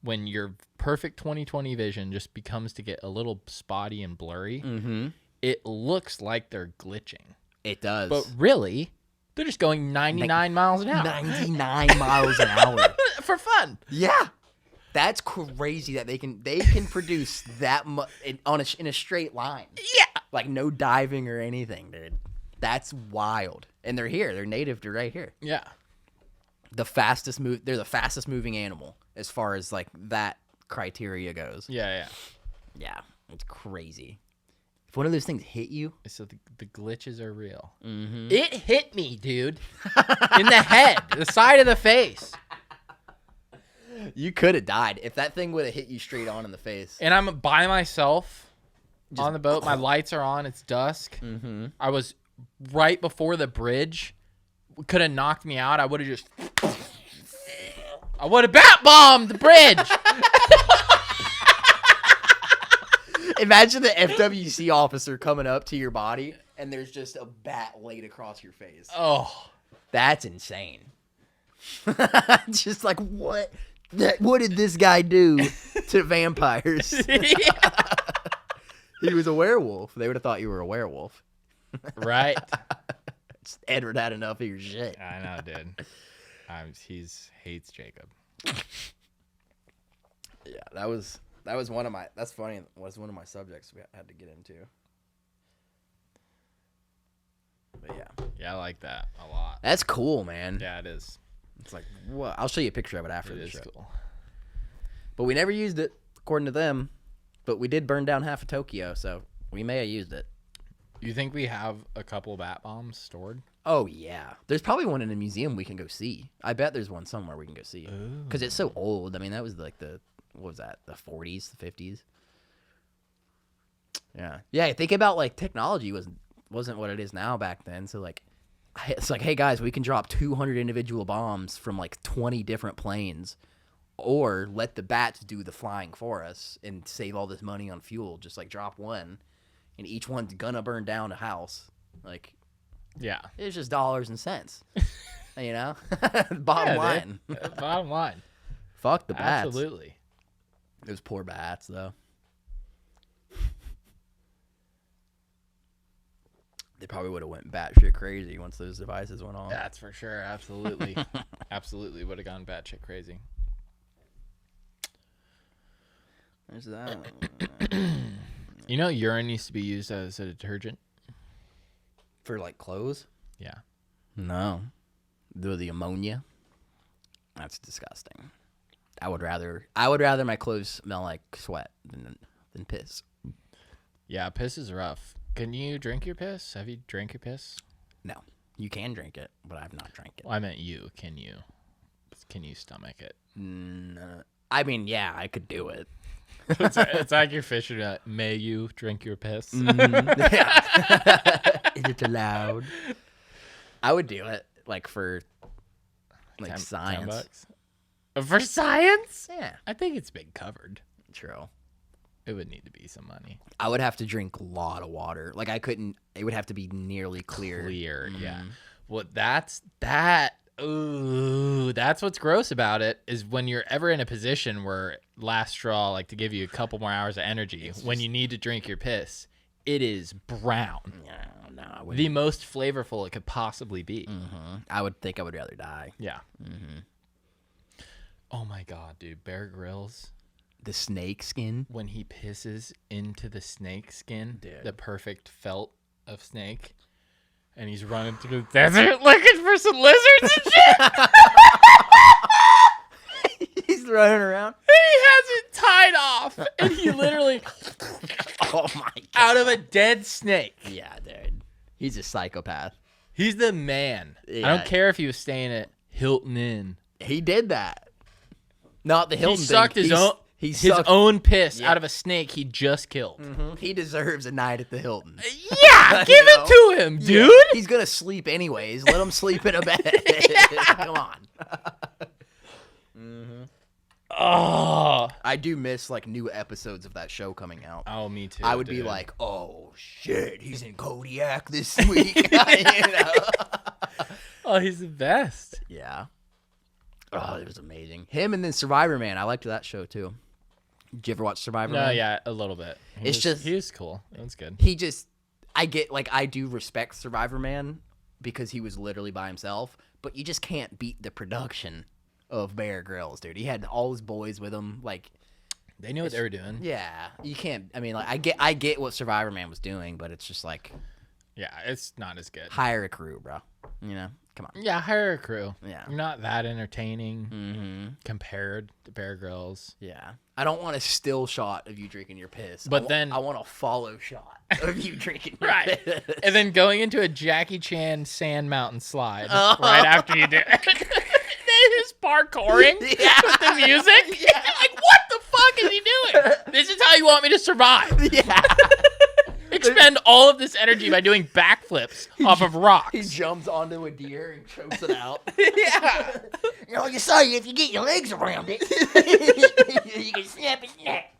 when your perfect 20/20 vision just becomes to get a little spotty and blurry, it looks like they're glitching. It does. But really, they're just going 99 miles an hour. 99 miles an hour. For fun. Yeah. That's crazy that they can produce that much in a straight line. Yeah. Like no diving or anything, dude. That's wild. And they're here. They're native to right here. Yeah. They're the fastest moving animal as far as like that criteria goes. Yeah. Yeah. It's crazy. If one of those things hit you. So the glitches are real. Mm-hmm. It hit me, dude. In the head. The side of the face. You could have died if that thing would have hit you straight on in the face. And I'm by myself on the boat. My lights are on. It's dusk. Mm-hmm. I was right before the bridge. Could have knocked me out. I would have just... I would have bat bombed the bridge. Imagine the FWC officer coming up to your body and there's just a bat laid across your face. Oh. That's insane. Just like, what? What did this guy do to vampires? He was a werewolf. They would have thought you were a werewolf. Right. Edward had enough of your shit. I know, dude. He hates Jacob. Yeah, that was one of my. That's funny. Was one of my subjects we had to get into. But yeah, I like that a lot. That's cool, man. Yeah, it is. It's like, what? I'll show you a picture of it after the show. It is cool. But we never used it, according to them. But we did burn down half of Tokyo, so we may have used it. You think we have a couple bat bombs stored? Oh, yeah. There's probably one in a museum we can go see. I bet there's one somewhere we can go see. Because it's so old. I mean, that was like what was that? The 40s, the 50s? Yeah. Yeah, think about, like, technology wasn't what it is now back then. So, like, it's like, hey, guys, we can drop 200 individual bombs from, like, 20 different planes. Or let the bats do the flying for us and save all this money on fuel. Just, like, drop one. And each one's gonna burn down a house. Like, yeah, it's just dollars and cents. You know, bottom line. Bottom line. Fuck the bats. Absolutely. Those poor bats, though. They probably would have went batshit crazy once those devices went off. That's for sure. Absolutely. Absolutely would have gone batshit crazy. There's that. You know, urine used to be used as a detergent for like clothes. Yeah. No, the ammonia. That's disgusting. I would rather my clothes smell like sweat than piss. Yeah, piss is rough. Can you drink your piss? Have you drank your piss? No, you can drink it, but I've not drank it. Well, I meant you. Can you stomach it? No. I mean, yeah, I could do it. It's like you're fishing at, may you drink your piss? Mm-hmm. Is it allowed? I would do it, like, for, like, science. $10? For science? Yeah. I think it's been covered. True. It would need to be some money. I would have to drink a lot of water. Like I couldn't. It would have to be nearly clear. Yeah. Well, that's that. Ooh, that's what's gross about it is when you're ever in a position where last straw, like to give you a couple more hours of energy, when you need to drink your piss, it is brown. No, I wouldn't. The most flavorful it could possibly be. I would think I would rather die. Yeah. Oh my God, dude. Bear Grylls, The snake skin. when he pisses into the snake skin, Dude. the perfect felt of snake, and he's running through the desert looking for some lizards and shit. He's running around. He has it tied off, and he literally Oh my god. out of a dead snake. Yeah, dude. He's a psychopath. He's the man. I Yeah. don't care if he was staying at Hilton Inn. He did that. Not the Hilton He thing. sucked his His own piss Yeah. out of a snake he just killed. He deserves a night at the Hilton. Yeah, give it to him, dude. Yeah. He's gonna sleep anyways. Let him sleep in a bed. Come on. Oh, I do miss like new episodes of that show coming out. oh, me too. I would be dude. like, oh shit, he's in Kodiak this week. You know? oh, he's the best. Yeah. Oh, it was amazing. Him and then Survivor Man. I liked that show too. Did you ever watch Survivor No, Man? yeah, a little bit. He was cool. That was good. He just, I do respect Survivor Man because he was literally by himself, but you just can't beat the production of Bear Grylls, dude. He had all his boys with him. Like, They knew what they were doing. yeah, you can't. I mean, like, I get what Survivor Man was doing, but it's just like Yeah, it's not as good. hire a crew, bro. You know, come on. Yeah, hire a crew. Yeah. You're not that entertaining compared to Bear Grylls. Yeah, I don't want a still shot of you drinking your piss, But then- I want a follow shot of you drinking your Right. piss. And then going into a Jackie Chan sand mountain slide right after you do it. They just parkouring with the music. Yeah. Like, what the fuck is he doing? This is how you want me to survive. Yeah. Expend all of this energy by doing backflips off of rocks. He jumps onto a deer and chokes it out. Yeah. You know, you say if you get your legs around it, you can snap his neck.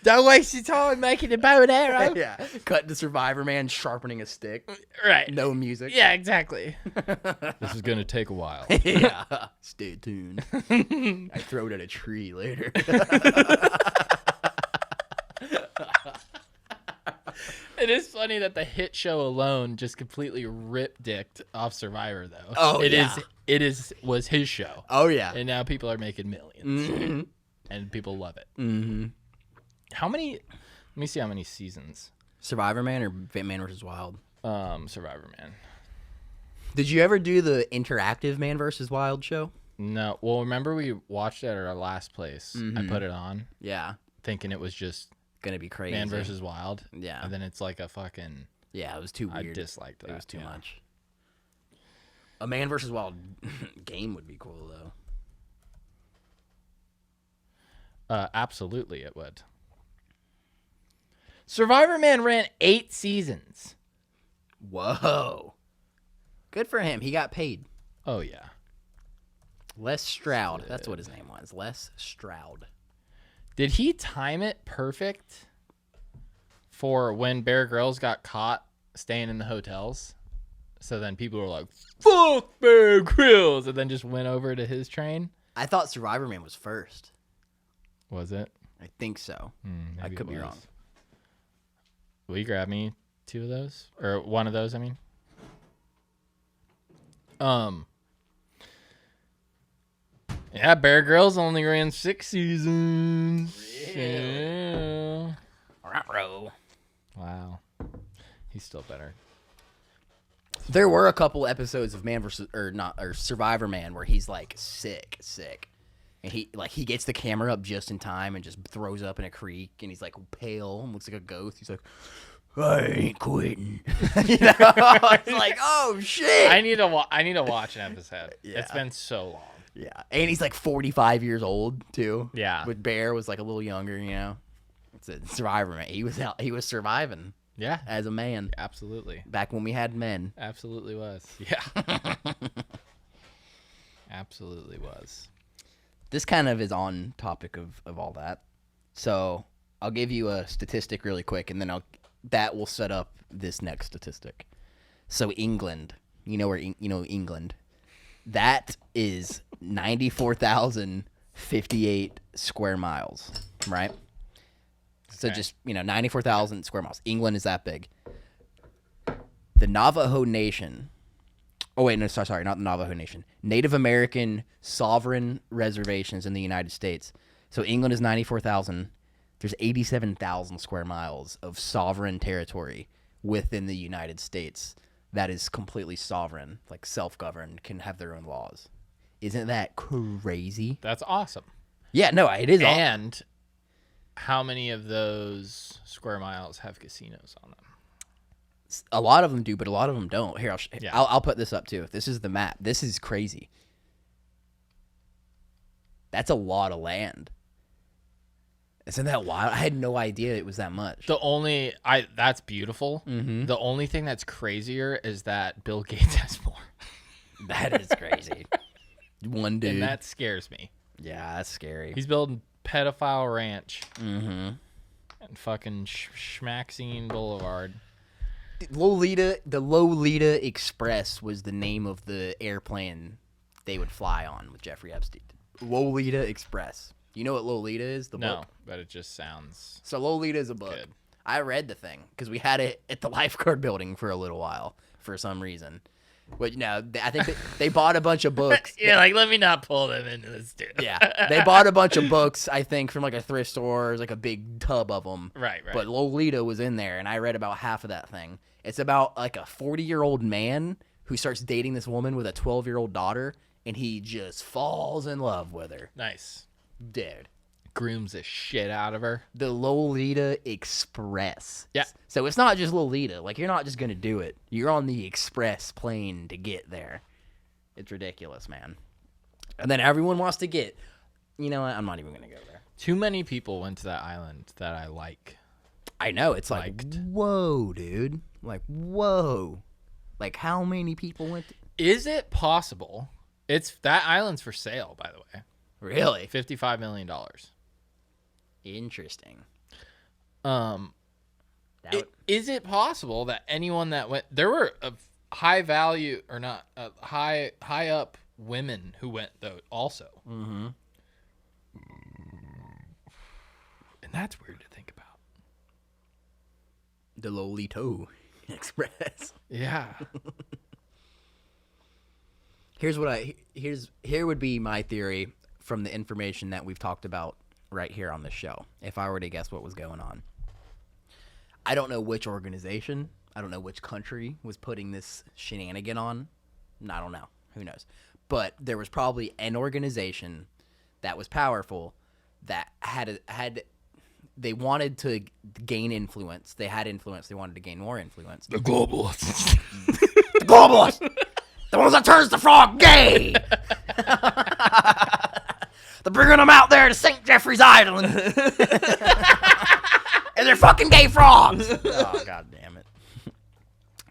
Don't waste your time making a bow and arrow. Yeah. Cut to Survivor Man sharpening a stick. Right. No music. Yeah, exactly. This is going to take a while. Yeah. Stay tuned. I throw it at a tree later. It is funny that the hit show alone just completely rip-dicked off Survivor, though. Oh, yeah. Was his show. Oh, yeah. And now people are making millions. And people love it. Mm-hmm. How many? Let me see how many seasons. Survivor Man or Man vs. Wild? Survivor Man. Did you ever do the interactive Man vs. Wild show? No. Well, remember we watched it at our last place. I put it on Yeah. thinking it was just Gonna be crazy. Man versus Wild. Yeah. And then it's like a fucking. Yeah, it was too I weird. disliked that. It was too yeah. much. A Man vs. Wild game would be cool, though. Absolutely, it would. Survivor Man ran 8 seasons. Whoa. Good for him. He got paid. Oh yeah. Les Stroud. That's what his name was. Les Stroud. Did he time it perfect for when Bear Grylls got caught staying in the hotels? So then people were like, "Fuck Bear Grylls," and then just went over to his train. I thought Survivor Man was first. Was it? I think so. I Maybe could it be was. wrong. Will you grab me 2 of those or 1 of those? I mean. Yeah, Bear Grylls only ran 6 seasons. Yeah. Wow. He's still better. There were a couple episodes of Survivor Man where he's like sick, and he gets the camera up just in time and just throws up in a creek, and he's like pale and looks like a ghost. He's like, I ain't quitting. You know, it's like, oh shit. I need to watch an episode. Yeah. It's been so long. Yeah, and he's like 45 years old too. Yeah. With Bear was like a little younger, you know. It's a Survivor Man. He was surviving Yeah. as a man Absolutely. back when we had men. Absolutely was. Yeah. Absolutely was. This kind of is on topic of all that. So I'll give you a statistic really quick, and then that will set up this next statistic. So England, England, that is 94,058 square miles, right? So just 94,000 square miles. England is that big. The Navajo Nation. Oh wait, no, sorry, not the Navajo Nation. Native American sovereign reservations in the United States. So England is 94,000. There's 87,000 square miles of sovereign territory within the United States that is completely sovereign, like self-governed, can have their own laws. Isn't that crazy? That's awesome. Yeah, no, it is. And how many of those square miles have casinos on them? A lot of them do, but a lot of them don't. Here, Yeah. I'll put this up too. This is the map. This is crazy. That's a lot of land. Isn't that wild? I had no idea it was that much. That's beautiful. Mm-hmm. The only thing that's crazier is that Bill Gates has more. That is crazy. One dude. And that scares me. Yeah, that's scary. He's building Pedophile Ranch Mm-hmm. and fucking Schmaxine Boulevard. The Lolita Express was the name of the airplane they would fly on with Jeffrey Epstein. Lolita Express. You know what Lolita is? The No, book? but it just sounds So Lolita is a book. good. I read the thing because we had it at the lifeguard building for a little while for some reason. But I think they bought a bunch of books. Yeah, like let me not pull them into this, dude. Yeah, they bought a bunch of books, I think, from like a thrift store. There's like a big tub of them. Right. But Lolita was in there, and I read about half of that thing. It's about like a 40-year-old man who starts dating this woman with a 12-year-old daughter, and he just falls in love with her. Nice. Dude. Grooms the shit out of her. The Lolita Express. Yeah. So it's not just Lolita. Like, you're not just going to do it. You're on the express plane to get there. It's ridiculous, man. And then everyone wants to get... You know what? I'm not even going to go there. Too many people went to that island that I like. I know. It's Liked. like, whoa, dude. Like, whoa. Like, how many people went to... Is it possible? That island's for sale, by the way. Really? $55 million. Interesting. Is it possible that anyone that went, there were high value or not high up women who went though also. Mm-hmm. And that's weird to think about. The Lolita Express. Yeah. Here would be my theory from the information that we've talked about right here on the show. If I were to guess what was going on, I don't know which organization, I don't know which country was putting this shenanigan on. I don't know. Who knows? But there was probably an organization that was powerful that they wanted to gain influence. They had influence. They wanted to gain more influence. The globalists. The globalists! The ones that turns the frog gay! They're bringing them out there to St. Jeffrey's Island. And they're fucking gay frogs! Oh, god damn it.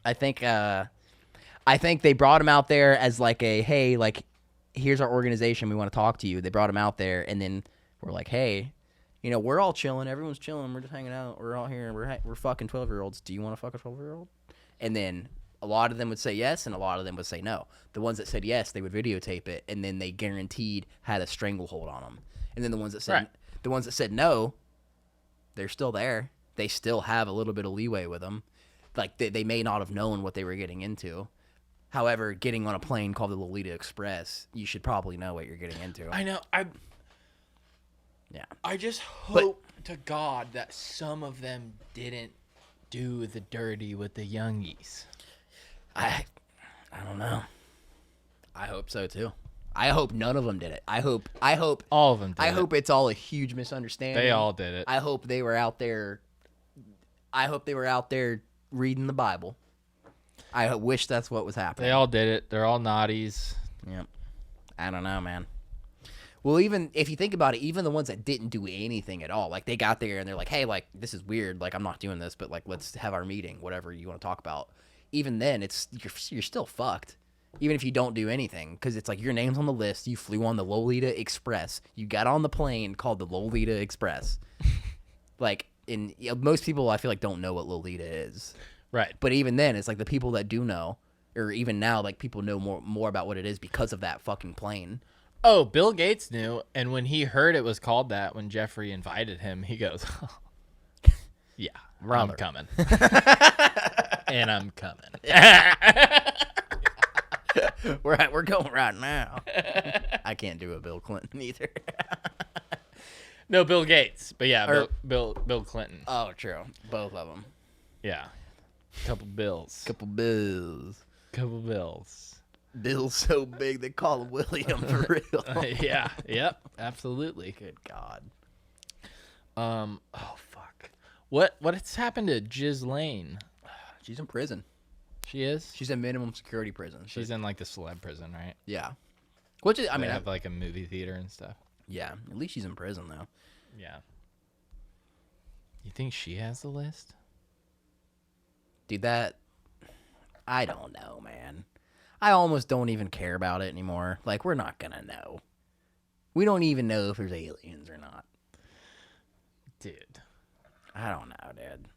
I think they brought him out there as like a, hey, like, here's our organization. We want to talk to you. They brought him out there, and then we're like, hey, we're all chilling. Everyone's chilling. We're just hanging out. We're all here. We're fucking 12-year-olds. Do you want to fuck a 12-year-old? And then a lot of them would say yes, and a lot of them would say no. The ones that said yes, they would videotape it, and then they guaranteed had a stranglehold on them. And then the ones that said no, they're still there. They still have a little bit of leeway with them. Like they may not have known what they were getting into. However, getting on a plane called the Lolita Express, you should probably know what you're getting into. I know. Yeah. I just hope to God that some of them didn't do the dirty with the youngies. I don't know. I hope so too. I hope none of them did it. I hope All of them did I it. hope it's all a huge misunderstanding. They all did it. I hope they were out there. I hope they were out there reading the Bible. I wish that's what was happening. They all did it. They're all naughties. Yep. I don't know, man. Well, even if you think about it, even the ones that didn't do anything at all, like they got there and they're like, hey, like, this is weird. Like, I'm not doing this, but like, let's have our meeting, whatever you want to talk about. Even then, you're still fucked. even if you don't do anything, because it's like your name's on the list. You flew on the Lolita Express. You got on the plane called the Lolita Express. Like, most people, I feel like, don't know what Lolita is. Right. But even then, it's like the people that do know, or even now, like people know more about what it is because of that fucking plane. Oh, Bill Gates knew, and when he heard it was called that, when Jeffrey invited him, he goes, "Yeah, I'm coming, and I'm coming." We're going right now. I can't do a Bill Clinton either. No, Bill Gates, but yeah, Bill Clinton. Oh, true. Both of them. Yeah, couple bills. Couple bills. Bill's so big they call him William for real. Yeah. Yep. Absolutely. Good God. Oh fuck. What's happened to Ghislaine? She's in prison. She is. She's in minimum security prison. She's in like the celeb prison, right? Yeah. Which is, I mean, they have like a movie theater and stuff. Yeah. At least she's in prison though. Yeah. You think she has the list? Dude, I don't know, man. I almost don't even care about it anymore. Like, we're not gonna know. We don't even know if there's aliens or not. Dude. I don't know, dude.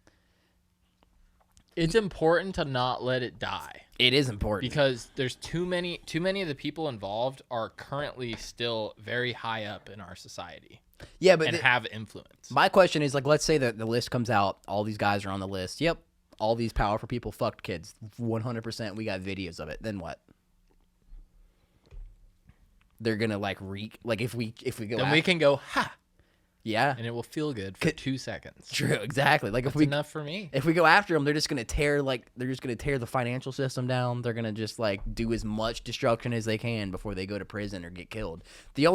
It's important to not let it die. It is important. Because there's too many of the people involved are currently still very high up in our society. Yeah, but have influence. My question is, like, let's say that the list comes out, all these guys are on the list. Yep. All these powerful people fucked kids. 100%. We got videos of it. Then what? They're gonna like if we go. Then we can go ha. Yeah. And it will feel good for 2 seconds. True. Exactly. Like That's enough for me. If we go after them, they're just gonna tear the financial system down. They're gonna just like do as much destruction as they can before they go to prison or get killed. The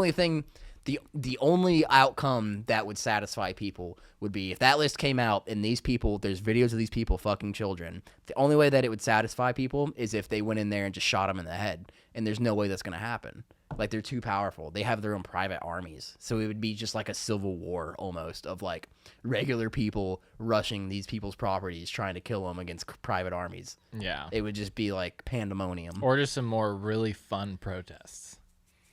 only outcome that would satisfy people would be if that list came out and there's videos of these people fucking children. The only way that it would satisfy people is if they went in there and just shot them in the head. And there's no way that's going to happen. Like, they're too powerful. They have their own private armies. So it would be just like a civil war almost of like regular people rushing these people's properties, trying to kill them against private armies. Yeah. It would just be like pandemonium. Or just some more really fun protests.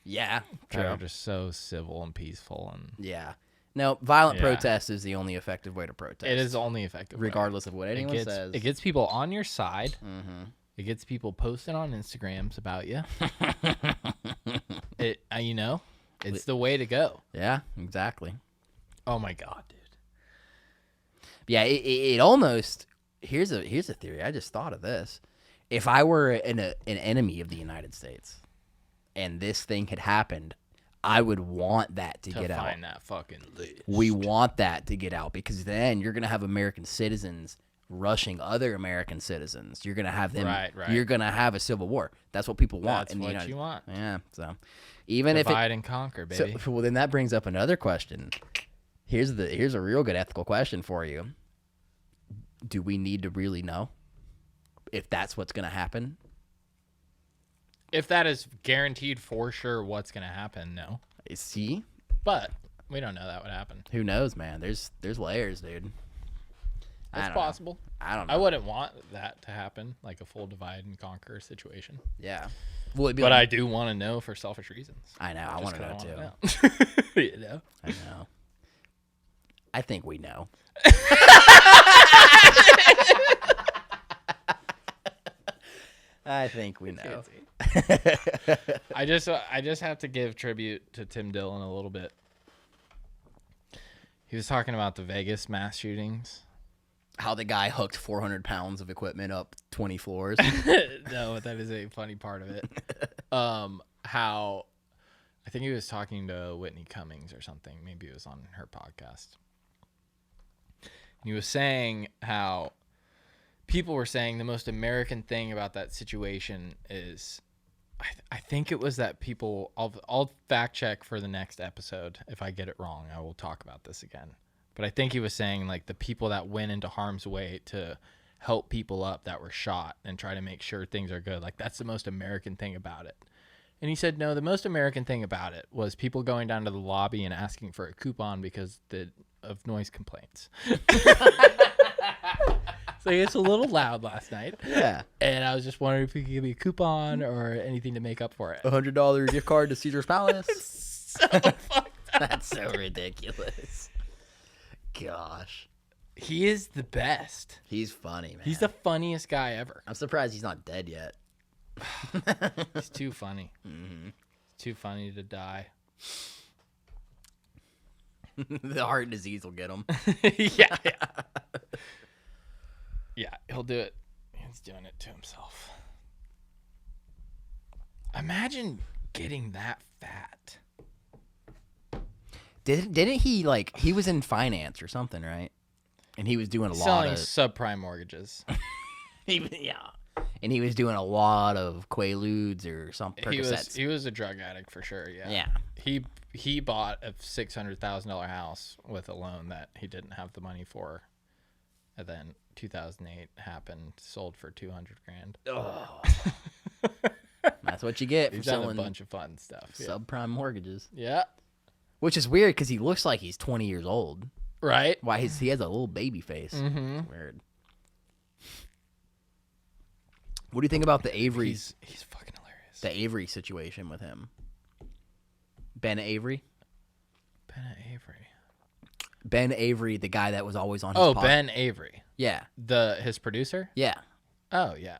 Yeah, true. That are just so civil and peaceful and No, violent protest is the only effective way to protest. It is the only effective regardless of what anyone says. It gets people on your side. Mm-hmm. It gets people posting on Instagrams about you. It's the way to go. Yeah, exactly. Oh my God, dude. Yeah, it almost. Here's a theory. I just thought of this. If I were an enemy of the United States, and this thing had happened, I would want that to get out. Find that fucking list. We want that to get out because then you're gonna have American citizens rushing other American citizens. You're gonna have them. Right. You're gonna have a civil war. That's what people want. That's what you want. Yeah. So even divide and conquer, baby. So, well, then that brings up another question. Here's a real good ethical question for you. Do we need to really know if that's what's gonna happen? If that is guaranteed for sure what's going to happen, no. See? But we don't know that would happen. Who knows, man? There's layers, dude. It's possible. I don't know. I wouldn't want that to happen, like a full divide and conquer situation. Yeah. But I do want to know for selfish reasons. I know. I want to know, too. You know? I know. I think we know. I think we know. I just have to give tribute to Tim Dillon a little bit. He was talking about the Vegas mass shootings. How the guy hooked 400 pounds of equipment up 20 floors. No, that is a funny part of it. How I think he was talking to Whitney Cummings or something. Maybe it was on her podcast. He was saying how people were saying the most American thing about that situation is, I think it was that people, I'll fact check for the next episode. If I get it wrong, I will talk about this again. But I think he was saying like the people that went into harm's way to help people up that were shot and try to make sure things are good. Like that's the most American thing about it. And he said, no, the most American thing about it was people going down to the lobby and asking for a coupon because of noise complaints. So it's a little loud last night. Yeah. And I was just wondering if you could give me a coupon or anything to make up for it. $100 gift card to Caesar's Palace. So fucked up. That's so ridiculous. Gosh. He is the best. He's funny, man. He's the funniest guy ever. I'm surprised he's not dead yet. He's too funny. Mm-hmm. Too funny to die. The heart disease will get him. Yeah. Yeah, he'll do it. He's doing it to himself. Imagine getting that fat. Didn't he, like, he was in finance or something, right? And he was doing a lot Selling of subprime mortgages. yeah. And he was doing a lot of Quaaludes or something. He was a drug addict for sure. Yeah. Yeah. He bought a $600,000 house with a loan that he didn't have the money for, and then 2008 happened, sold for $200,000. Oh. That's what you get for He's done selling a bunch of fun stuff. Yeah. subprime mortgages. Yeah. Which is weird because he looks like he's 20 years old. Right. Why he has a little baby face. Mm-hmm. Weird. What do you think about the Avery? He's fucking hilarious. The Avery situation with him. Ben Avery. Ben Avery, the guy that was always on his pod. Ben Avery. Yeah. His producer? Yeah. Oh, yeah.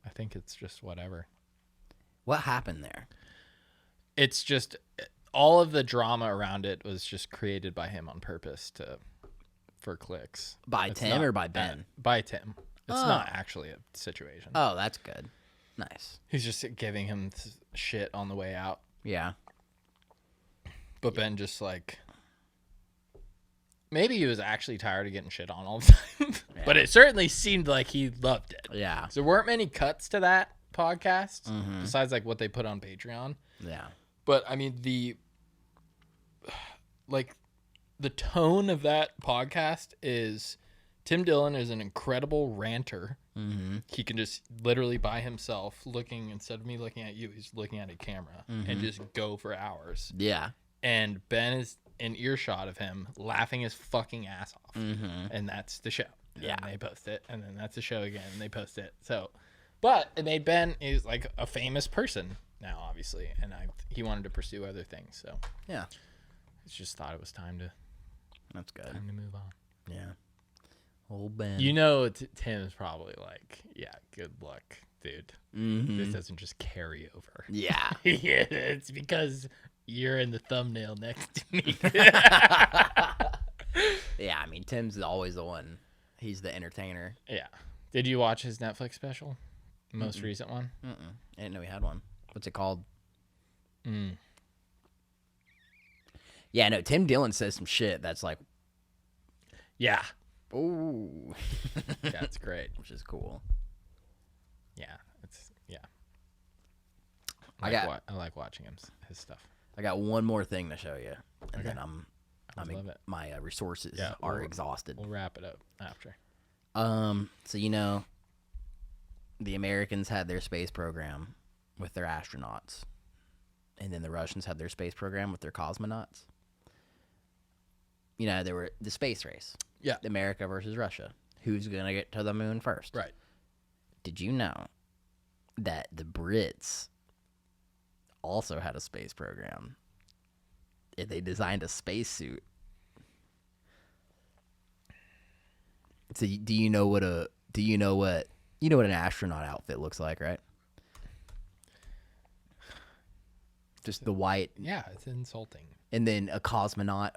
I think it's just whatever. What happened there? It's just all of the drama around it was just created by him on purpose for clicks. By Tim or by Ben? By Tim. It's not actually a situation. Oh, that's good. Nice. He's just giving him shit on the way out. Yeah. But Ben just like, maybe he was actually tired of getting shit on all the time. Yeah. But it certainly seemed like he loved it. Yeah. So there weren't many cuts to that podcast besides like what they put on Patreon. Yeah. But I mean the tone of that podcast is Tim Dillon is an incredible ranter. Mm-hmm. He can just literally by himself instead of me looking at you, he's looking at a camera and just go for hours. Yeah. And Ben is in earshot of him laughing his fucking ass off. Mm-hmm. And that's the show. Yeah. And they post it. And then that's the show again. And they post it. So, but it made Ben is like a famous person now, obviously. And he wanted to pursue other things. So, Yeah. I just thought it was time to move on. Yeah. Old Ben. You know, Tim's probably like, yeah, good luck, dude. Mm-hmm. This doesn't just carry over. Yeah. Yeah, it's because you're in the thumbnail next to me. Yeah, I mean, Tim's always the one. He's the entertainer. Yeah. Did you watch his Netflix special? The most recent one? I didn't know he had one. What's it called? Yeah, no, Tim Dillon says some shit that's like, Yeah. ooh. That's great. Which is cool. Yeah. Yeah. I like watching his stuff. I got one more thing to show you, and then love it. my resources Yeah, are exhausted. We'll wrap it up after. So you know, the Americans had their space program with their astronauts, and then the Russians had their space program with their cosmonauts. You know, there were the space race. Yeah. America versus Russia. Who's gonna get to the moon first? Right. Did you know that the Brits also had a space program? And they designed a spacesuit. So do you know what an astronaut outfit looks like, right? Just the white. Yeah, it's insulting. And then a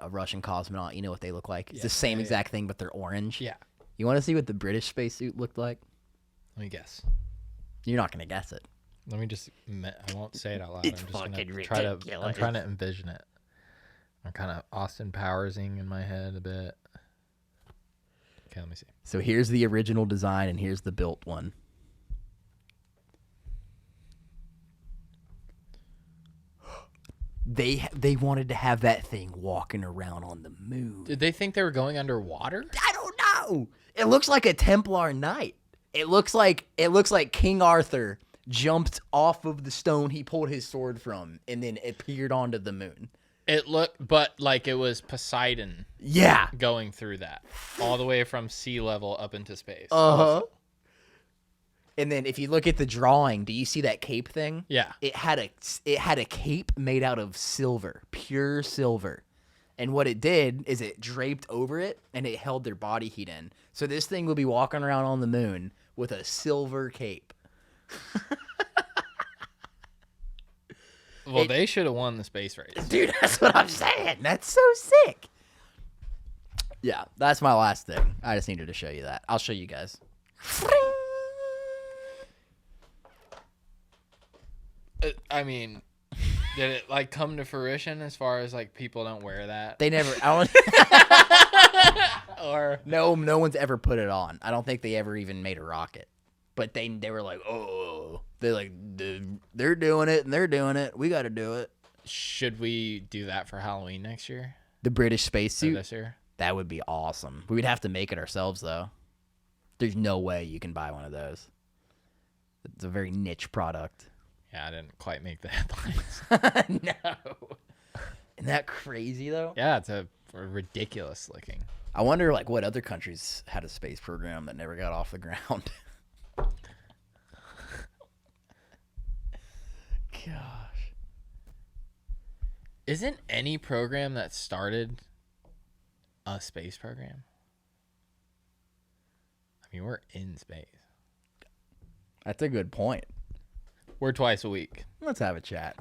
Russian cosmonaut, you know what they look like? It's Yeah, the same exact thing, but they're orange. Yeah. You want to see what the British spacesuit looked like? Let me guess. You're not going to guess it. Let me just. I won't say it out loud. It's I'm just fucking gonna try to. ridiculous. I'm trying to envision it. I'm kind of Austin Powersing in my head a bit. Okay, let me see. So here's the original design, and here's the built one. They wanted to have that thing walking around on the moon. Did they think they were going underwater? I don't know. It looks like a Templar knight. It looks like King Arthur jumped off of the stone he pulled his sword from and then appeared onto the moon. It looked, but like it was Poseidon Yeah. going through that all the way from sea level up into space. Uh-huh. And then if you look at the drawing, do you see that cape thing? Yeah. It had a cape made out of silver, pure silver. And what it did is it draped over it and it held their body heat in. So this thing will be walking around on the moon with a silver cape. Well, they should have won the space race. Dude, that's what I'm saying. That's so sick. Yeah, that's my last thing. I just needed to show you that. I'll show you guys. I mean, did it like come to fruition as far as like people don't wear that? They never. Or No one's ever put it on. I don't think they ever even made a rocket. But they were like, oh, they're doing it and they're doing it. We got to do it. should we do that for Halloween next year? The British Or spacesuit. this year? That would be awesome. We'd have to make it ourselves though. There's no way you can buy one of those. It's a very niche product. Yeah, I didn't quite make the headlines. No. Isn't that crazy though? Yeah, it's a ridiculous looking. I wonder like what other countries had a space program that never got off the ground. Gosh. Isn't any program that started a space program? I mean, we're in space. That's a good point. We're twice a week. Let's have a chat.